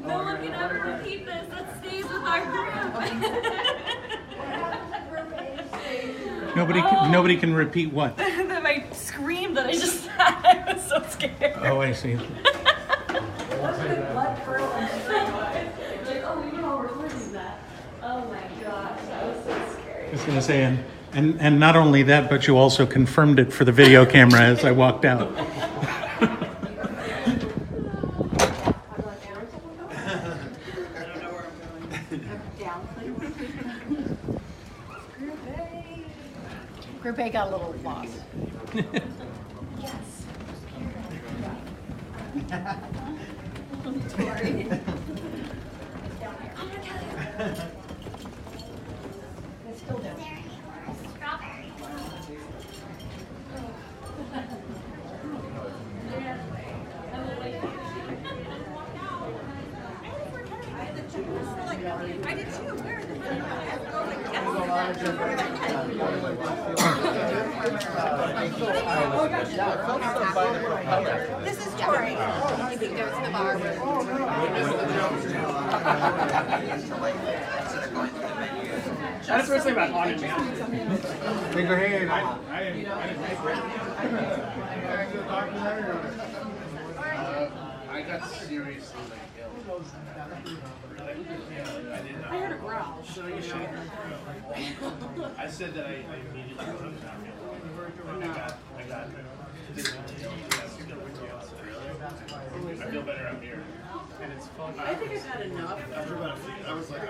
No one can ever repeat this. That stays with our group. Nobody can repeat what? My scream that I just had. I was so scared. Oh, I see. Like, oh, we were all recording that. Oh my gosh, that was so scary. I was going to say, and not only that, but you also confirmed it for the video camera as I walked out. Group A got a little lost. Yes. Sorry. It's still down. I did too. Where is This is Tori. You can go to the bar. That's the first thing about haunted me. Think her hand. I got seriously ill. I heard a growl. I said that I needed to go up. I feel better up here. And it's fun. I think I've had enough. I was like,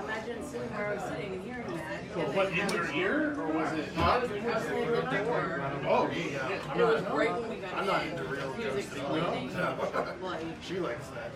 Imagine sitting where I was sitting and hearing that. Well, what, in your ear, or was it? Oh, yeah. I'm not into real ghosting. No. She likes that.